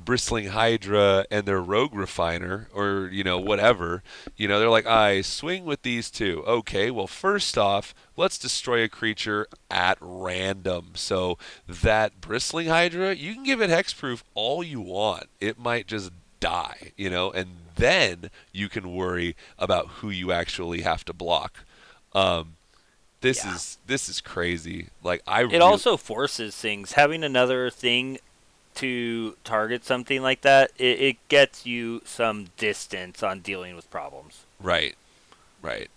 bristling Hydra and their Rogue Refiner, or whatever, they're like, I swing with these 2. Okay, well, first off, let's destroy a creature at random. So that bristling Hydra, you can give it hexproof all you want. It might just die, and then you can worry about who you actually have to block. This is crazy. Like it also forces things. Having another thing to target something like that, it gets you some distance on dealing with problems. Right. Right.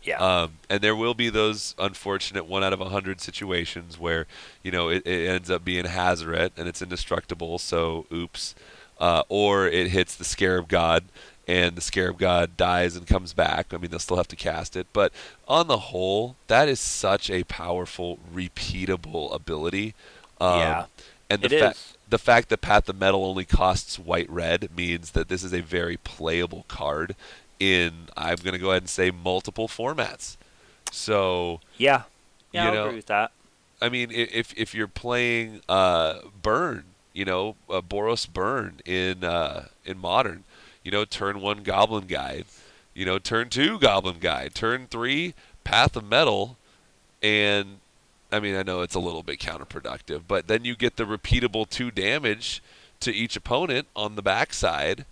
Yeah. And there will be those unfortunate 1 out of 100 situations where, it ends up being Hazoret and it's indestructible, so oops. Or it hits the Scarab God and the Scarab God dies and comes back. I mean, they'll still have to cast it. But on the whole, that is such a powerful, repeatable ability. Yeah. And It is. the fact that Path of Metal only costs white-red means that this is a very playable card in, I'm going to go ahead and say, multiple formats. So, Yeah. Yeah, I'll agree with that. I mean, if you're playing Burn, Boros Burn in Modern, turn 1 Goblin Guide, turn 2 Goblin Guide, turn 3 Path of Metal, and I mean, I know it's a little bit counterproductive, but then you get the repeatable 2 damage to each opponent on the backside.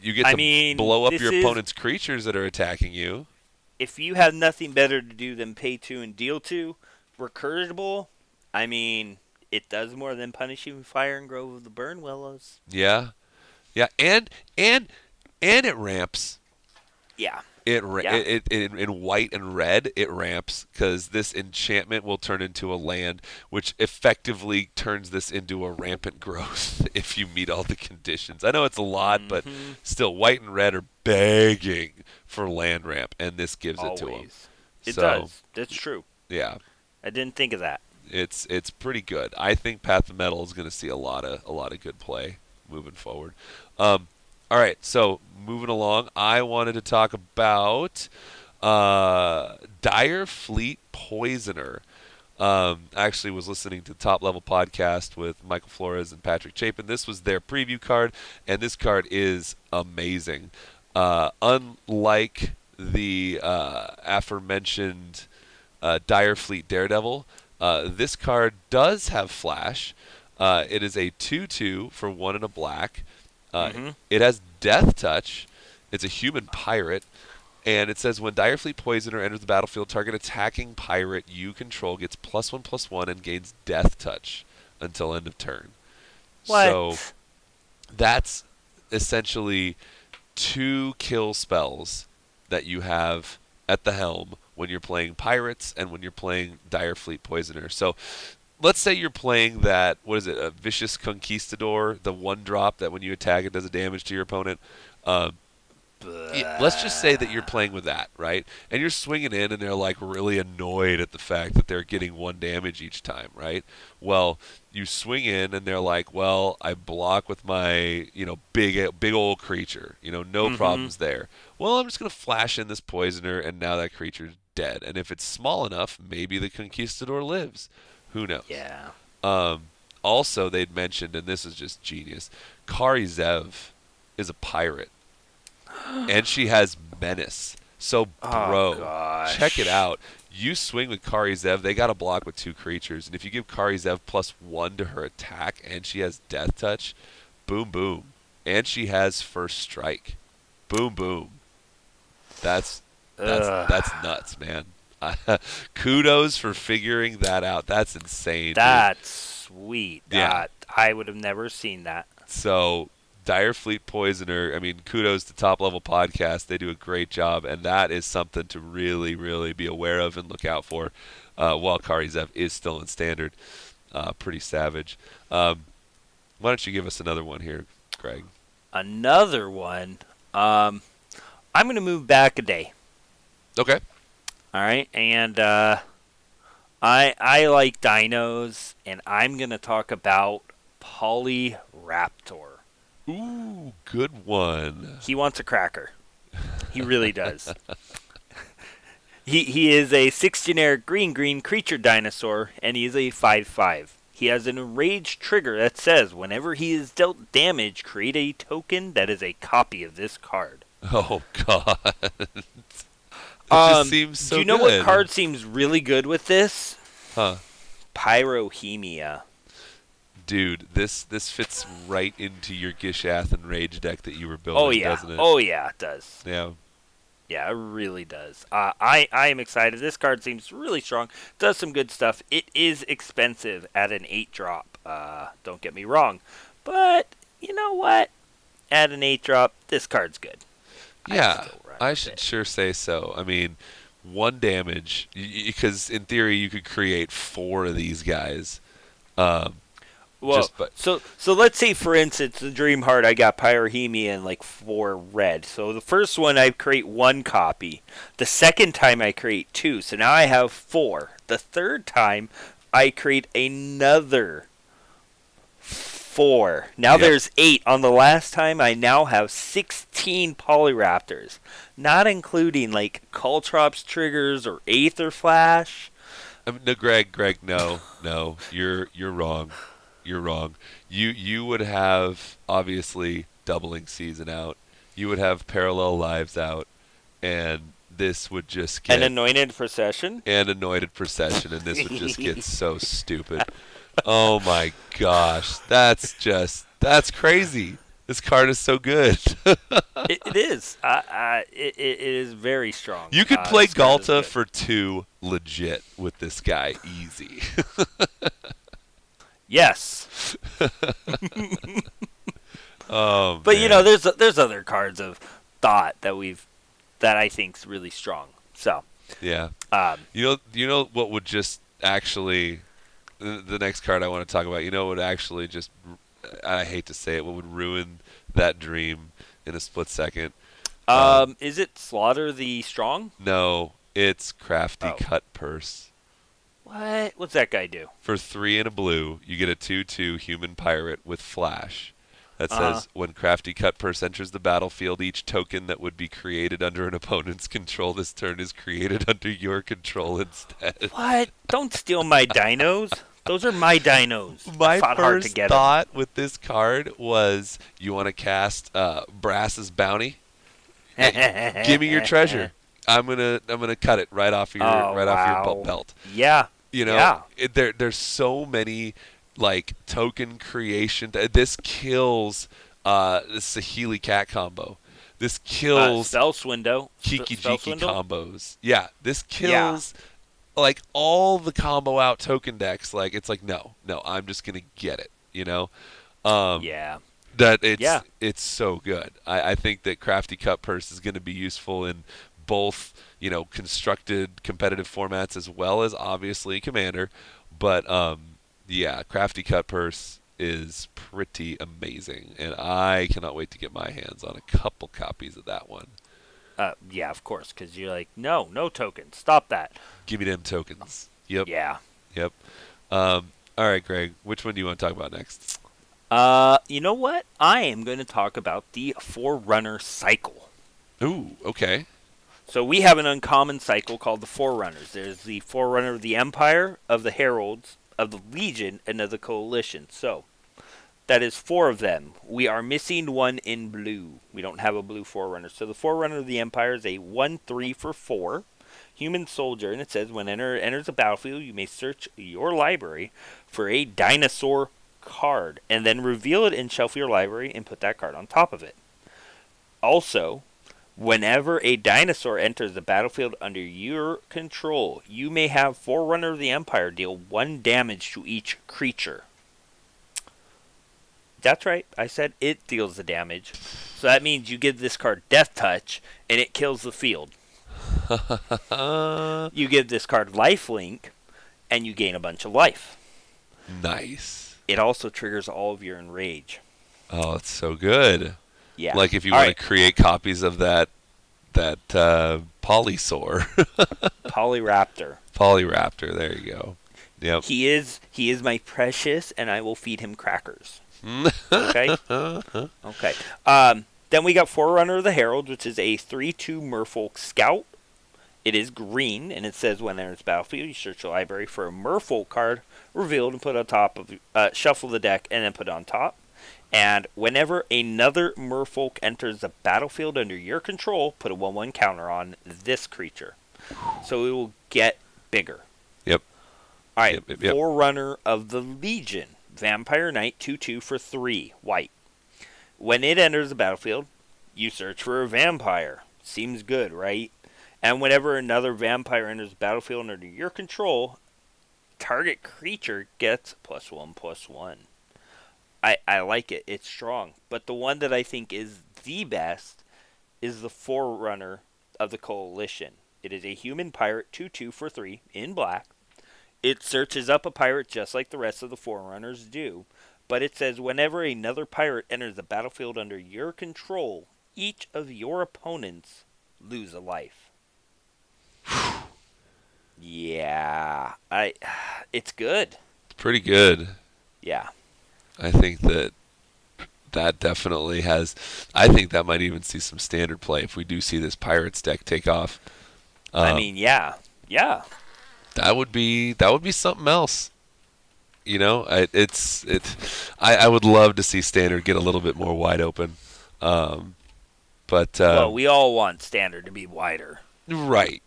You get to blow up your opponent's creatures that are attacking you. If you have nothing better to do than pay 2 and deal 2, recursible, I mean, it does more than punishing Fire and Grove of the Burn Willows. Yeah. Yeah, and it ramps. Yeah. It in white and red it ramps because this enchantment will turn into a land, which effectively turns this into a rampant growth if you meet all the conditions. I know it's a lot, but still, white and red are begging for land ramp, and this gives it to them. It does. That's true. Yeah, I didn't think of that. It's pretty good. I think Path of Metal is going to see a lot of good play moving forward. All right, so moving along, I wanted to talk about Dire Fleet Poisoner. I actually was listening to Top Level Podcast with Michael Flores and Patrick Chapin. This was their preview card, and this card is amazing. Unlike the aforementioned Dire Fleet Daredevil, this card does have flash. It is a 2/2 for 1 and a black. It has Death Touch. It's a human pirate. And it says, when Direfleet Poisoner enters the battlefield, target attacking pirate you control gets +1/+1 and gains Death Touch until end of turn. What? So that's essentially 2 kill spells that you have at the helm when you're playing pirates and when you're playing Direfleet Poisoner. So let's say you're playing that, what is it, a Vicious Conquistador, the 1-drop that when you attack it does a damage to your opponent. Let's just say that you're playing with that, right? And you're swinging in and they're like really annoyed at the fact that they're getting 1 damage each time, right? Well, you swing in and they're like, well, I block with my, big old creature, no problems there. Well, I'm just going to flash in this Poisoner and now that creature's dead. And if it's small enough, maybe the Conquistador lives. Who knows? Yeah. Also, they'd mentioned, and this is just genius, Kari Zev is a pirate. And she has Menace. So, bro, check it out. You swing with Kari Zev, they got to block with 2 creatures. And if you give Kari Zev +1 to her attack and she has Death Touch, boom, boom. And she has First Strike. Boom, boom. That's nuts, man. Kudos for figuring that out. That's insane. That's sweet. Yeah. I would have never seen that. So, Direfleet Poisoner, I mean, kudos to Top Level Podcast. They do a great job, and that is something to really, really be aware of and look out for while Kari Zev is still in Standard. Pretty savage. Why don't you give us another one here, Greg? Another one? I'm going to move back a day. Okay. All right, and I like dinos, and I'm going to talk about Polyraptor. Ooh, good one. He wants a cracker. He really does. He is a 6 generic green creature dinosaur, and he is a 5/5. He has an enraged trigger that says whenever he is dealt damage, create a token that is a copy of this card. Oh, God. Just seems so do you know good. what card seems really good with this? Huh. Pyrohemia. Dude, this fits right into your Gishath and Rage deck that you were building, doesn't it? Oh, yeah, it does. Yeah. Yeah, it really does. I am excited. This card seems really strong. Does some good stuff. It is expensive at an 8-drop. Don't get me wrong. But you know what? At an 8-drop, this card's good. I'd Yeah, still run I with should it. sure say so. I mean, 1 damage, because in theory you could create 4 of these guys. Um, Well, just but so let's say for instance the Dream Heart I got Pyrrhemia and like 4 red. So the first one I create 1 copy. The second time I create 2. So now I have 4. The third time I create another 4. Now yep. there's 8. On the last time I now have 16 Polyraptors. Not including like Caltrops triggers or Aether Flash. No, Greg, no, you're wrong. You're wrong. You would have obviously doubling season out. You would have parallel lives out, and this would just An get Anointed Procession. and anointed procession, and this would just get so stupid. Oh my gosh, that's crazy. This card is so good. It is. It is very strong. You could play This card is Galta good. for 2 legit with this guy, easy. Yes, Oh but you know, man, there's other cards of thought that I think's really strong. So, yeah. um, You know what would just actually the next card I want to talk about. You know what would actually just I hate to say it, what would ruin that dream in a split second? is it Slaughter the Strong? No, it's Crafty Oh, Cut Purse. what? What's that guy do? For 3 and a blue, you get a 2/2 human pirate with flash. That Uh huh. says when Crafty Cut Purse enters the battlefield, each token that would be created under an opponent's control this turn is created under your control instead. What? Don't steal my dinos. Those are my dinos. I My fought hard to first get them. thought with this card was, you want to cast Brass's Bounty? Give me your treasure. I'm gonna cut it Oh right off your wow. belt. Yeah. You know, Yeah. there's so many like token creation. This kills the Sahili Cat combo. This kills Spell Swindle. Kiki Spell Jiki Swindle. combos. Yeah, this Yeah. kills like all the combo out token decks. Like it's like no, I'm just gonna get it. You know, um, Yeah. that Yeah. it's so good. I think that Crafty Cut Purse is going to be useful in both constructed competitive formats as well as obviously Commander. But yeah, Crafty Cut Purse is pretty amazing, and I cannot wait to get my hands on a couple copies of that one. Yeah, of course, because you're like, no tokens. Stop that. Give me them tokens. Yep, Yeah. yep. All right, Greg, which one do you want to talk about next? You know what? I am going to talk about the Forerunner cycle. Ooh, okay. So we have an uncommon cycle called the Forerunners. There's the Forerunner of the Empire, of the Heralds, of the Legion, and of the Coalition. So that is 4 of them. We are missing 1 in blue. We don't have a blue Forerunner. So the Forerunner of the Empire is a 1/3 for 4 human soldier, and it says when enters a battlefield, you may search your library for a dinosaur card and then reveal it and shelf your library and put that card on top of it. Also, whenever a dinosaur enters the battlefield under your control, you may have Forerunner of the Empire deal 1 damage to each creature. That's right, I said it deals the damage. So that means you give this card Death Touch and it kills the field. You give this card Lifelink and you gain a bunch of life. Nice. It also triggers all of your Enrage. Oh, it's so good. Yeah. Like if you All want right. to create copies of that Polysaur, Polyraptor. Polyraptor. There you go. Yep. He is my precious, and I will feed him crackers. Okay. Okay. Then we got Forerunner of the Herald, which is a 3/2 Merfolk Scout. It is green, and it says when enters battlefield, you search your library for a Merfolk card revealed and put on top of shuffle the deck and then put it on top. And whenever another Merfolk enters the battlefield under your control, put a 1/1 counter on this creature. So it will get bigger. Yep. All right, Yep. Forerunner of the Legion, Vampire Knight, 2/2 for 3, white. When it enters the battlefield, you search for a vampire. Seems good, right? And whenever another vampire enters the battlefield under your control, target creature gets +1/+1. I like it. It's strong. But the one that I think is the best is the Forerunner of the Coalition. It is a human pirate 2/2 for 3 in black. It searches up a pirate just like the rest of the Forerunners do. But it says whenever another pirate enters the battlefield under your control, each of your opponents lose a life. Yeah, it's good. It's pretty good. Yeah. I think that definitely has. I think that might even see some standard play if we do see this Pirates deck take off. I mean, yeah. Yeah. That would be something else. I would love to see standard get a little bit more wide open. But Well, we all want standard to be wider. right,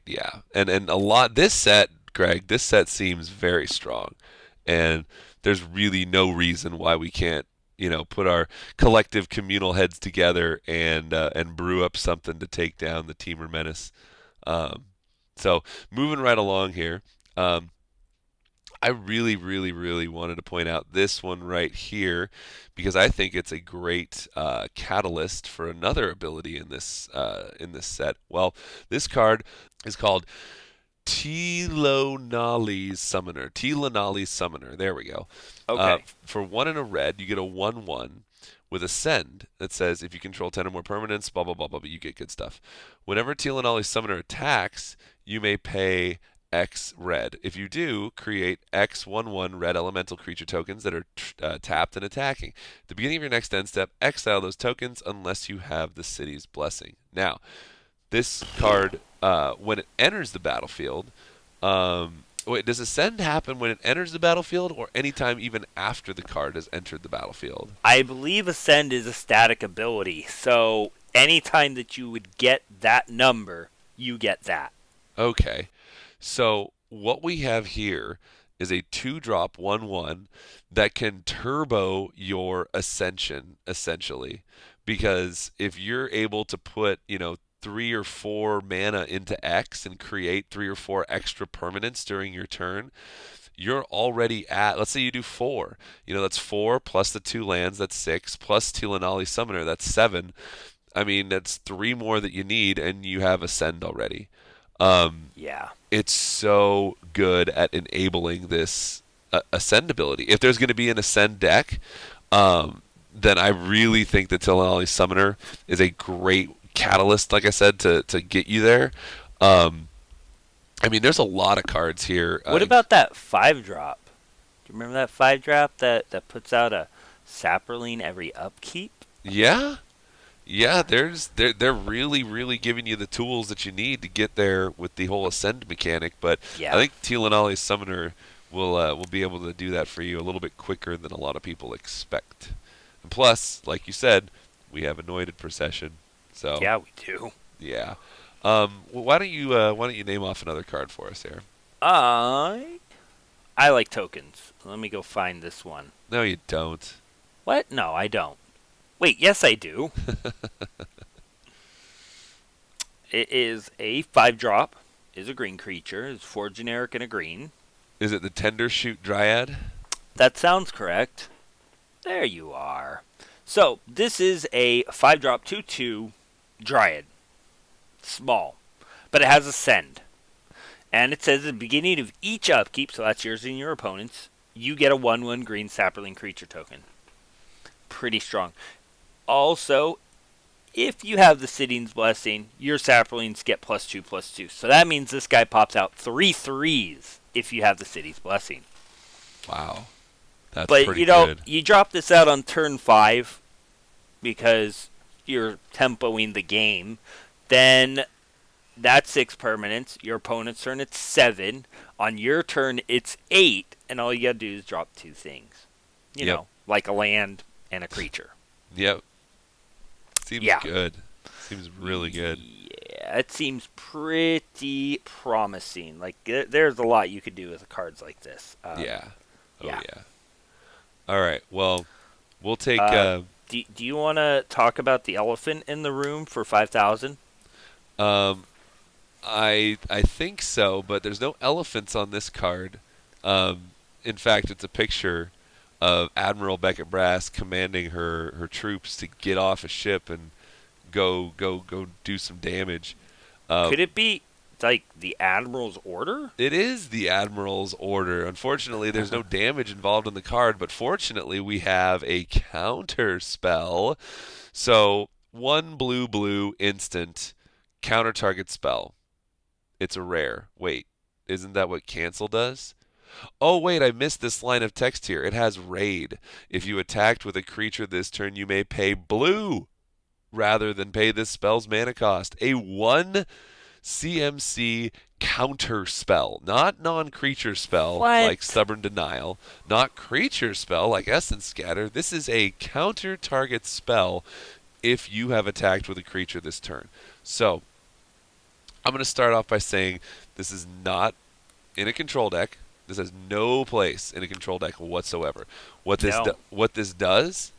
yeah, and a lot this set, Greg. This set seems very strong, and there's really no reason why we can't, put our collective communal heads together and brew up something to take down the Teamer Menace. So moving right along here. I really, really, really wanted to point out this one right here because I think it's a great catalyst for another ability in this set. Well, this card is called Tilonali's Summoner. Tilonali's Summoner. There we go. Okay. For 1 and a red, you get a 1/1 with Ascend that says if you control 10 or more permanents, blah, blah, blah, blah, but you get good stuff. Whenever Tilonali's Summoner attacks, you may pay X red. If you do, create X 1/1 red elemental creature tokens that are tapped and attacking. At the beginning of your next end step, exile those tokens unless you have the city's blessing. Now, this card, when it enters the battlefield, wait, does Ascend happen when it enters the battlefield or anytime even after the card has entered the battlefield? I believe Ascend is a static ability, so anytime that you would get that number, you get that. Okay. So what we have here is a 2-drop 1/1 that can turbo your Ascension, essentially. Because if you're able to put, 3 or 4 mana into X and create 3 or 4 extra permanents during your turn, you're already at, let's say you do 4. That's 4 plus the 2 lands, that's 6, plus Tilonali Summoner, that's 7. I mean, that's 3 more that you need, and you have Ascend already. Yeah. It's so good at enabling this Ascend ability. If there's going to be an Ascend deck, then I really think that Tilonali Summoner is a great catalyst, like I said, to get you there. I mean, there's a lot of cards here. What about that 5-drop? Do you remember that 5-drop that puts out a Saproling every upkeep? Yeah. Yeah, they're really, really giving you the tools that you need to get there with the whole Ascend mechanic. But Yeah. I think Tilonali's Summoner will be able to do that for you a little bit quicker than a lot of people expect. And plus, like you said, we have Anointed Procession. So Yeah, we do. yeah. Why don't you name off another card for us here? I like tokens. Let me go find this one. No, you don't. What? No, I don't. Wait, yes I do. It is a 5-drop. Is a green creature. It's 4 generic and a green. Is it the Tender Shoot Dryad? That sounds correct. There you are. So, this is a 5-drop 2/2 Dryad. Small. But it has Ascend. And it says at the beginning of each upkeep, so that's yours and your opponent's, you get a 1/1 green Saproling creature token. Pretty strong. Also, if you have the City's Blessing, your Saprolings get +2/+2. So that means this guy pops out 3 3s if you have the City's Blessing. Wow. That's But, pretty good. you drop this out on turn 5 because you're tempoing the game. Then that's 6 permanents. Your opponent's turn, it's 7. On your turn, it's 8. And all you gotta do is drop 2 things. You Yep. know, like a land and a creature. Yep. Seems Yeah. good. Seems really good. Yeah, it seems pretty promising. Like, there's a lot you could do with cards like this. Yeah. Oh yeah. yeah. All right. Well, we'll take. Do you want to talk about the elephant in the room for 5,000? I think so, but there's no elephants on this card. In fact, it's a picture of Admiral Beckett Brass commanding her troops to get off a ship and go do some damage. Uh, Could it be like the Admiral's order? It is the Admiral's order. Unfortunately, there's no damage involved in the card, but fortunately, we have a counter spell. So, one blue instant counter target spell. It's a rare. Wait, isn't that what cancel does? Oh, wait, I missed this line of text here. It has raid. If you attacked with a creature this turn, you may pay blue rather than pay this spell's mana cost. A 1 CMC counter spell, not non-creature spell What? like Stubborn Denial, not creature spell like Essence Scatter. This is a counter target spell if you have attacked with a creature this turn. So, I'm going to start off by saying this is not in a control deck. This has no place in a control deck whatsoever. What this does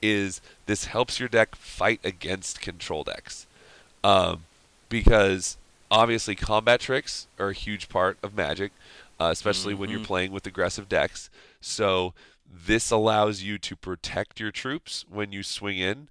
is this helps your deck fight against control decks. Because obviously combat tricks are a huge part of Magic, especially when you're playing with aggressive decks. So this allows you to protect your troops when you swing in.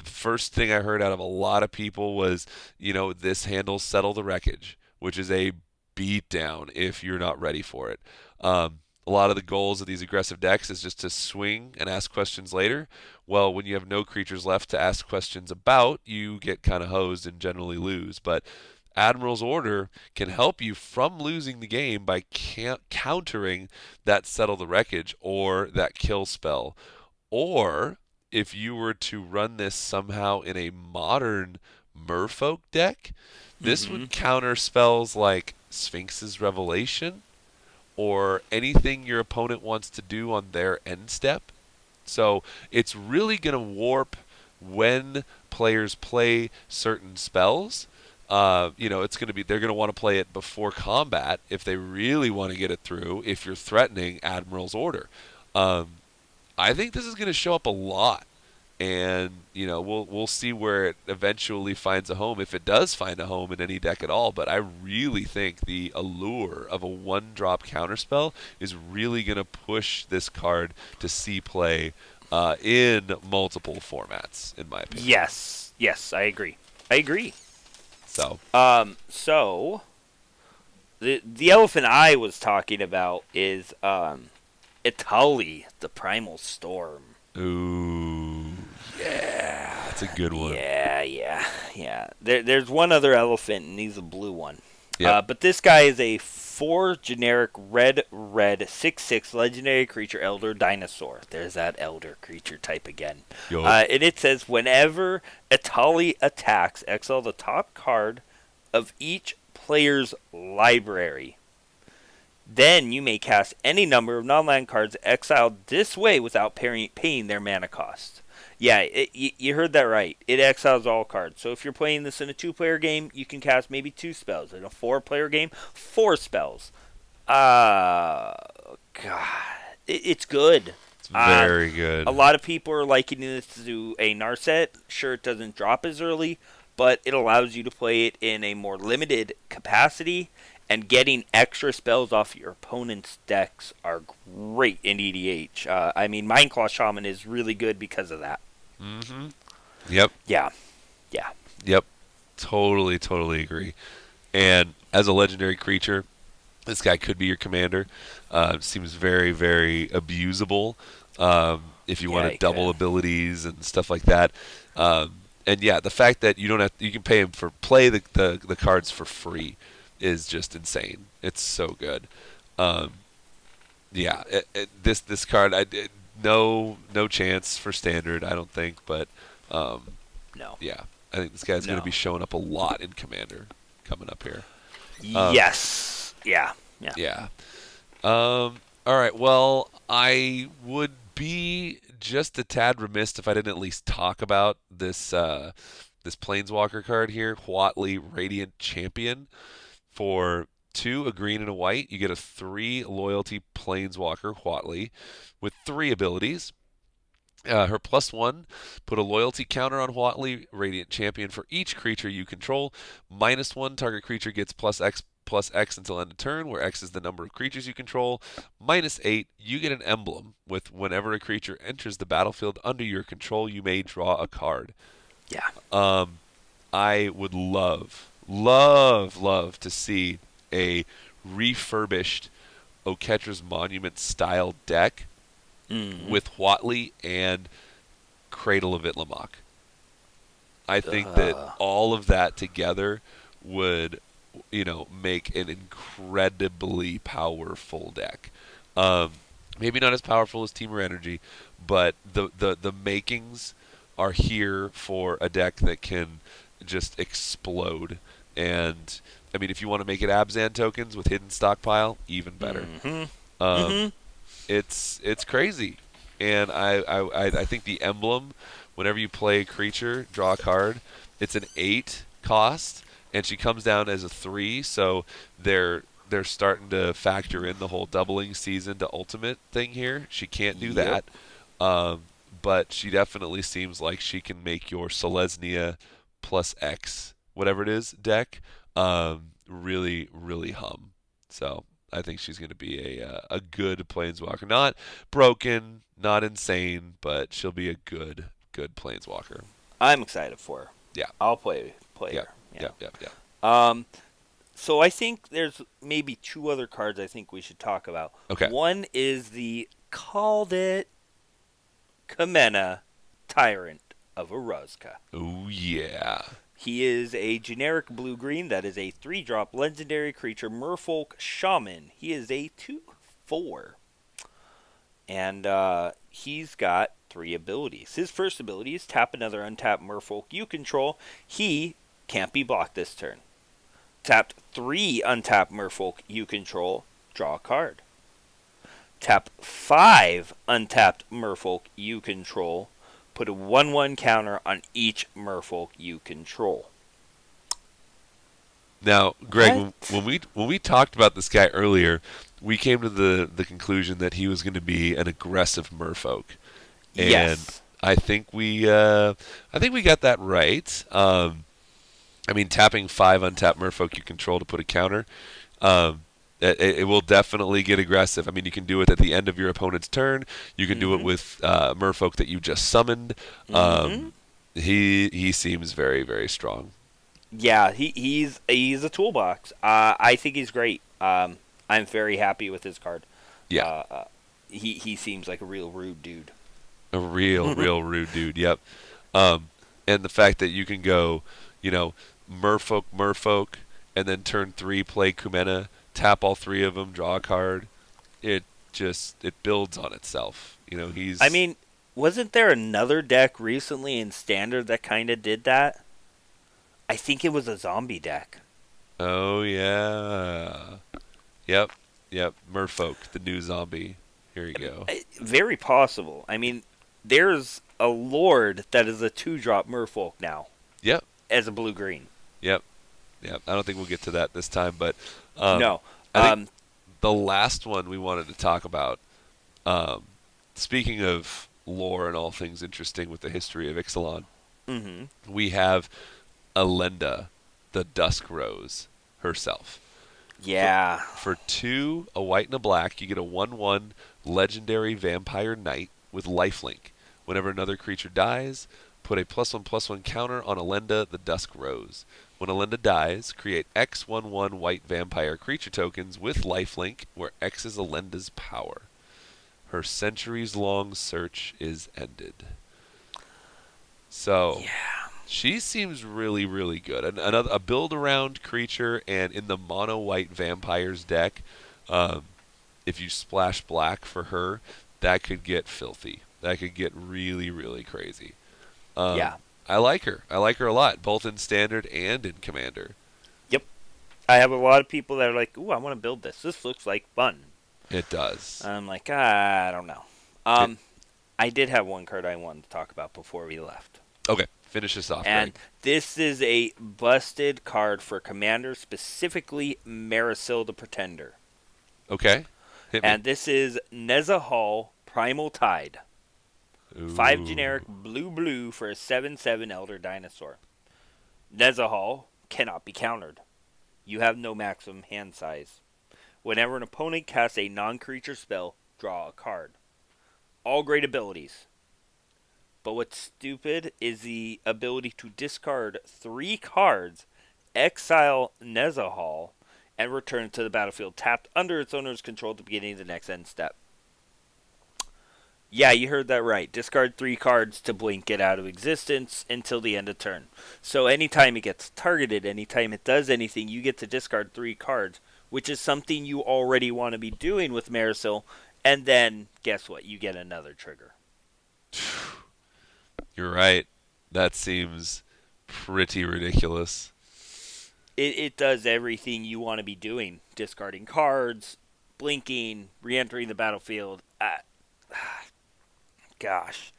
First thing I heard out of a lot of people was, this handles Settle the Wreckage, which is a beatdown if you're not ready for it. A lot of the goals of these aggressive decks is just to swing and ask questions later. Well, when you have no creatures left to ask questions about, you get kind of hosed and generally lose. But Admiral's Order can help you from losing the game by countering that Settle the Wreckage or that kill spell. Or if you were to run this somehow in a modern Merfolk deck, this would counter spells like Sphinx's Revelation or anything your opponent wants to do on their end step. So it's really going to warp when players play certain spells. It's going to be they're going to want to play it before combat if they really want to get it through. If you're threatening Admiral's Order, I think this is going to show up a lot, and we'll see where it eventually finds a home, if it does find a home in any deck at all. But I really think the allure of a 1-drop counterspell is really going to push this card to see play in multiple formats, in my opinion. Yes, I agree. So the elephant I was talking about is Italy, the Primal Storm. ooh, yeah, that's a good one. Yeah. There's one other elephant, and he's a blue one. Yep. But this guy is a 4 generic red 6/6 legendary creature, Elder Dinosaur. There's that Elder creature type again. And it says, whenever Italy attacks, exile the top card of each player's library. Then you may cast any number of non-land cards exiled this way without paying their mana cost. Yeah, you heard that right. It exiles all cards. So if you're playing this in a 2-player game, you can cast maybe 2 spells. In a 4-player game, 4 spells. God. It's good. It's very good. A lot of people are likening this to a Narset. Sure, it doesn't drop as early, but it allows you to play it in a more limited capacity, and getting extra spells off your opponent's decks are great in EDH. Mindclaw Shaman is really good because of that. Mm-hmm. Yep. Yeah. Yep. Totally agree. And as a legendary creature, this guy could be your commander. Seems very, very abusable if you want to double abilities and stuff like that. And yeah, the fact that you can pay him for play the cards for free is just insane. It's so good. This card, no chance for standard, I don't think. But no. Yeah, I think this guy's going to be showing up a lot in Commander coming up here. Yes. Yeah. All right. Well, I would be just a tad remiss if I didn't at least talk about this Planeswalker card here, Huatli Radiant Champion. For 2, a green and a white, you get a 3 loyalty Planeswalker, Huatli, with 3 abilities. Her +1, put a loyalty counter on Huatli Radiant Champion for each creature you control. -1, target creature gets +X plus X until end of turn, where X is the number of creatures you control. -8, you get an emblem with whenever a creature enters the battlefield under your control, you may draw a card. Yeah. I would love to see a refurbished Oketra's Monument style deck with Huatli and Cradle of Itlamok. I think that all of that together would, make an incredibly powerful deck. Maybe not as powerful as Temur Energy, but the makings are here for a deck that can just explode. And I mean, if you want to make it Abzan tokens with hidden stockpile, even better. It's crazy, and I think the emblem, whenever you play a creature, draw a card, it's an 8 cost, and she comes down as a 3, so they're starting to factor in the whole doubling season to ultimate thing here. She can't do that, but she definitely seems like she can make your Selesnya plus X, whatever it is, deck really, really hum. So I think she's going to be a good planeswalker. Not broken, not insane, but she'll be a good planeswalker. I'm excited for her. Yeah. I'll play Yeah. her. Yeah. So I think there's maybe 2 other cards I think we should talk about. Okay. One is the called it Kamena Tyrant of Eruzca. Oh yeah. He is a generic blue-green that is a 3-drop legendary creature, Merfolk Shaman. He is a 2/4. And he's got 3 abilities. His first ability is tap another untapped Merfolk you control. He can't be blocked this turn. Tapped 3 untapped Merfolk you control, draw a card. Tap 5 untapped Merfolk you control, put a 1/1 counter on each Merfolk you control. Now, Greg, when we talked about this guy earlier, we came to the conclusion that he was going to be an aggressive Merfolk, and Yes. I think we got that right. I mean, tapping 5 untapped Merfolk you control to put a counter, it will definitely get aggressive. I mean, you can do it at the end of your opponent's turn. You can do it with Merfolk that you just summoned. He seems very, very strong. Yeah, he's a toolbox. I think he's great. I'm very happy with his card. Yeah. He seems like a real rude dude. A real rude dude. Yep. And the fact that you can go, Merfolk, and then turn 3 play Kumena, tap all 3 of them, draw a card. It builds on itself. He's. I mean, wasn't there another deck recently in Standard that kind of did that? I think it was a zombie deck. Oh yeah. Yep. Merfolk, the new zombie. Here you go. Very possible. I mean, there's a Lord that is a 2-drop Merfolk now. Yep. As a blue-green. Yep. I don't think we'll get to that this time, but no. I think the last one we wanted to talk about. Speaking of lore and all things interesting with the history of Ixalan, we have Elenda, the Dusk Rose herself. Yeah. For 2, a white and a black, you get a 1/1 legendary vampire knight with lifelink. Whenever another creature dies, put a +1/+1 counter on Elenda, the Dusk Rose. When Elenda dies, create X 1/1 white vampire creature tokens with lifelink, where X is Elenda's power. Her centuries-long search is ended. So, yeah. She seems really, really good. A build-around creature, and in the mono-white vampires deck, if you splash black for her, that could get filthy. That could get really, really crazy. Yeah. I like her. I like her a lot, both in Standard and in Commander. Yep. I have a lot of people that are like, ooh, I want to build this. This looks like fun. It does. I'm like, I don't know. I did have one card I wanted to talk about before we left. Okay. Finish this off, And Greg. this is a busted card for Commander, specifically Marisil the Pretender. Okay. Hit me. And this is Nezahal Primal Tide. Ooh. 5 generic blue for a 7/7 Elder Dinosaur. Nezahal cannot be countered. You have no maximum hand size. Whenever an opponent casts a non-creature spell, draw a card. All great abilities. But what's stupid is the ability to discard 3 cards, exile Nezahal, and return it to the battlefield tapped under its owner's control at the beginning of the next end step. Yeah, you heard that right. Discard 3 cards to blink it out of existence until the end of turn. So anytime it gets targeted, anytime it does anything, you get to discard 3 cards, which is something you already want to be doing with Marisol. And then, guess what? You get another trigger. You're right. That seems pretty ridiculous. It does everything you want to be doing. Discarding cards, blinking, re-entering the battlefield. Gosh.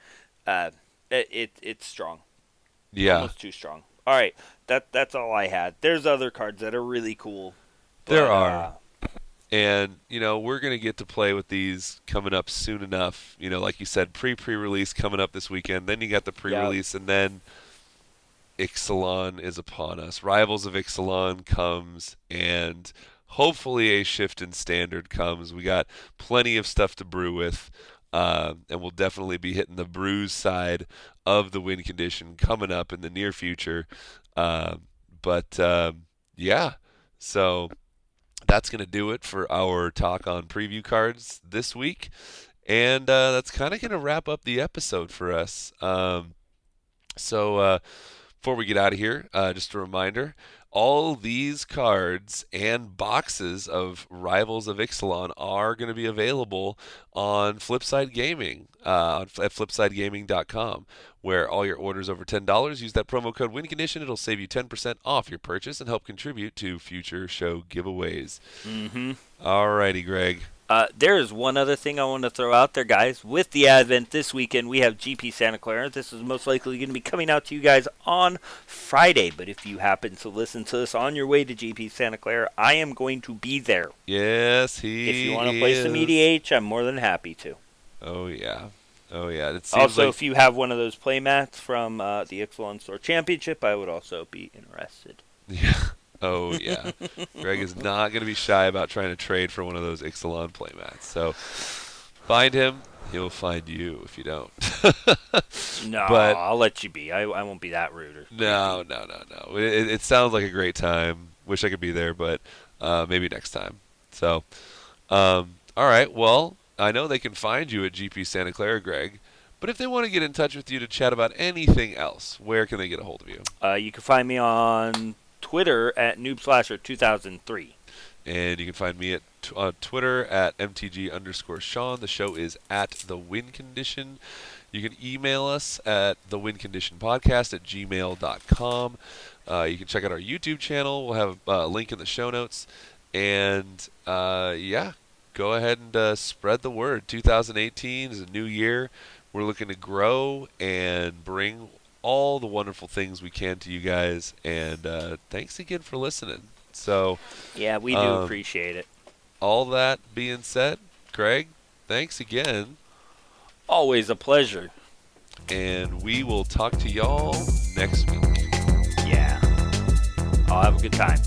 It's strong. Yeah. Almost too strong. All right, that's all I had. There's other cards that are really cool. There are. And, we're going to get to play with these coming up soon enough. Like you said, pre-release coming up this weekend. Then you got the pre-release, and then Ixalan is upon us. Rivals of Ixalan comes, and hopefully a shift in standard comes. We got plenty of stuff to brew with, and we'll definitely be hitting the brews side of the win condition coming up in the near future. Yeah, so that's going to do it for our talk on preview cards this week. And that's kind of going to wrap up the episode for us. So before we get out of here, just a reminder, all these cards and boxes of Rivals of Ixalan are going to be available on Flipside Gaming at flipsidegaming.com, where all your orders over $10, use that promo code WINCONDITION. It'll save you 10% off your purchase and help contribute to future show giveaways. Mm-hmm. All righty, Greg. There is one other thing I want to throw out there, guys. With the advent this weekend, we have GP Santa Clara. This is most likely going to be coming out to you guys on Friday. But if you happen to listen to this on your way to GP Santa Clara, I am going to be there. Yes, If you want to play some EDH, I'm more than happy to. Oh, yeah. Oh, yeah. It seems also, like... if you have one of those playmats from the Ixalan Store Championship, I would also be interested. Yeah. Oh, yeah. Greg is not going to be shy about trying to trade for one of those Ixalan playmats. So find him. He'll find you if you don't. No, but, I'll let you be. I won't be that rude. No. It sounds like a great time. Wish I could be there, but maybe next time. So, all right. Well, I know they can find you at GP Santa Clara, Greg. But if they want to get in touch with you to chat about anything else, where can they get a hold of you? You can find me on Twitter at NoobSlasher2003. And you can find me on Twitter at MTG_Sean. The show is at The Win Condition. You can email us at thewinconditionpodcast@gmail.com. You can check out our YouTube channel. We'll have a link in the show notes. And, yeah, go ahead and spread the word. 2018 is a new year. We're looking to grow and bring all the wonderful things we can to you guys, and thanks again for listening. So yeah, we do appreciate it. All that being said, Craig, thanks again. Always a pleasure. And we will talk to y'all next week. Yeah. I'll have a good time.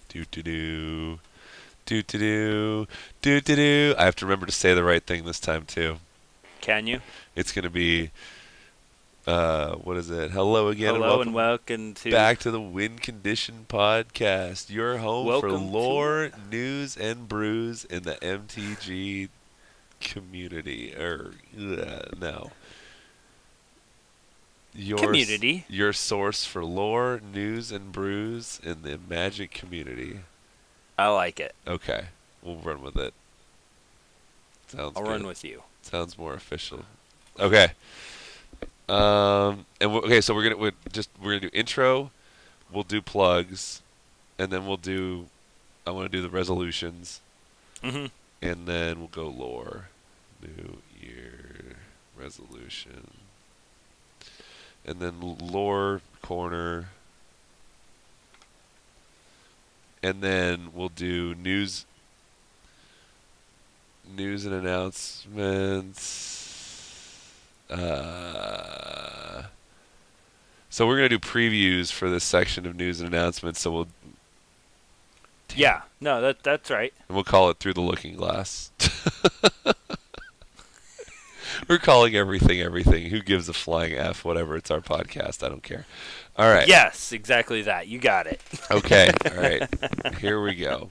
Do-do-do. Do-do-do. Do-do-do. I have to remember to say the right thing this time, too. Can you? It's going to be, what is it? Hello again. Hello and welcome to... Back to the Win Condition Podcast. Your home for lore, news, and brews in the MTG community. No. Community. Your source for lore, news, and brews in the Magic community. I like it. Okay, we'll run with it. Sounds good. I'll run with you. Sounds more official. Okay. So we're gonna do intro. We'll do plugs, and then I want to do the resolutions. Mm-hmm. And then we'll go lore. New year resolution. And then lore corner. and then we'll do news and announcements. So we're going to do previews for this section of news and announcements. So we'll Yeah, no, that's right. and we'll call it Through the Looking Glass. We're calling everything. Who gives a flying F? Whatever. It's our podcast. I don't care. All right. Yes, exactly that. You got it. Okay. All right. Here we go.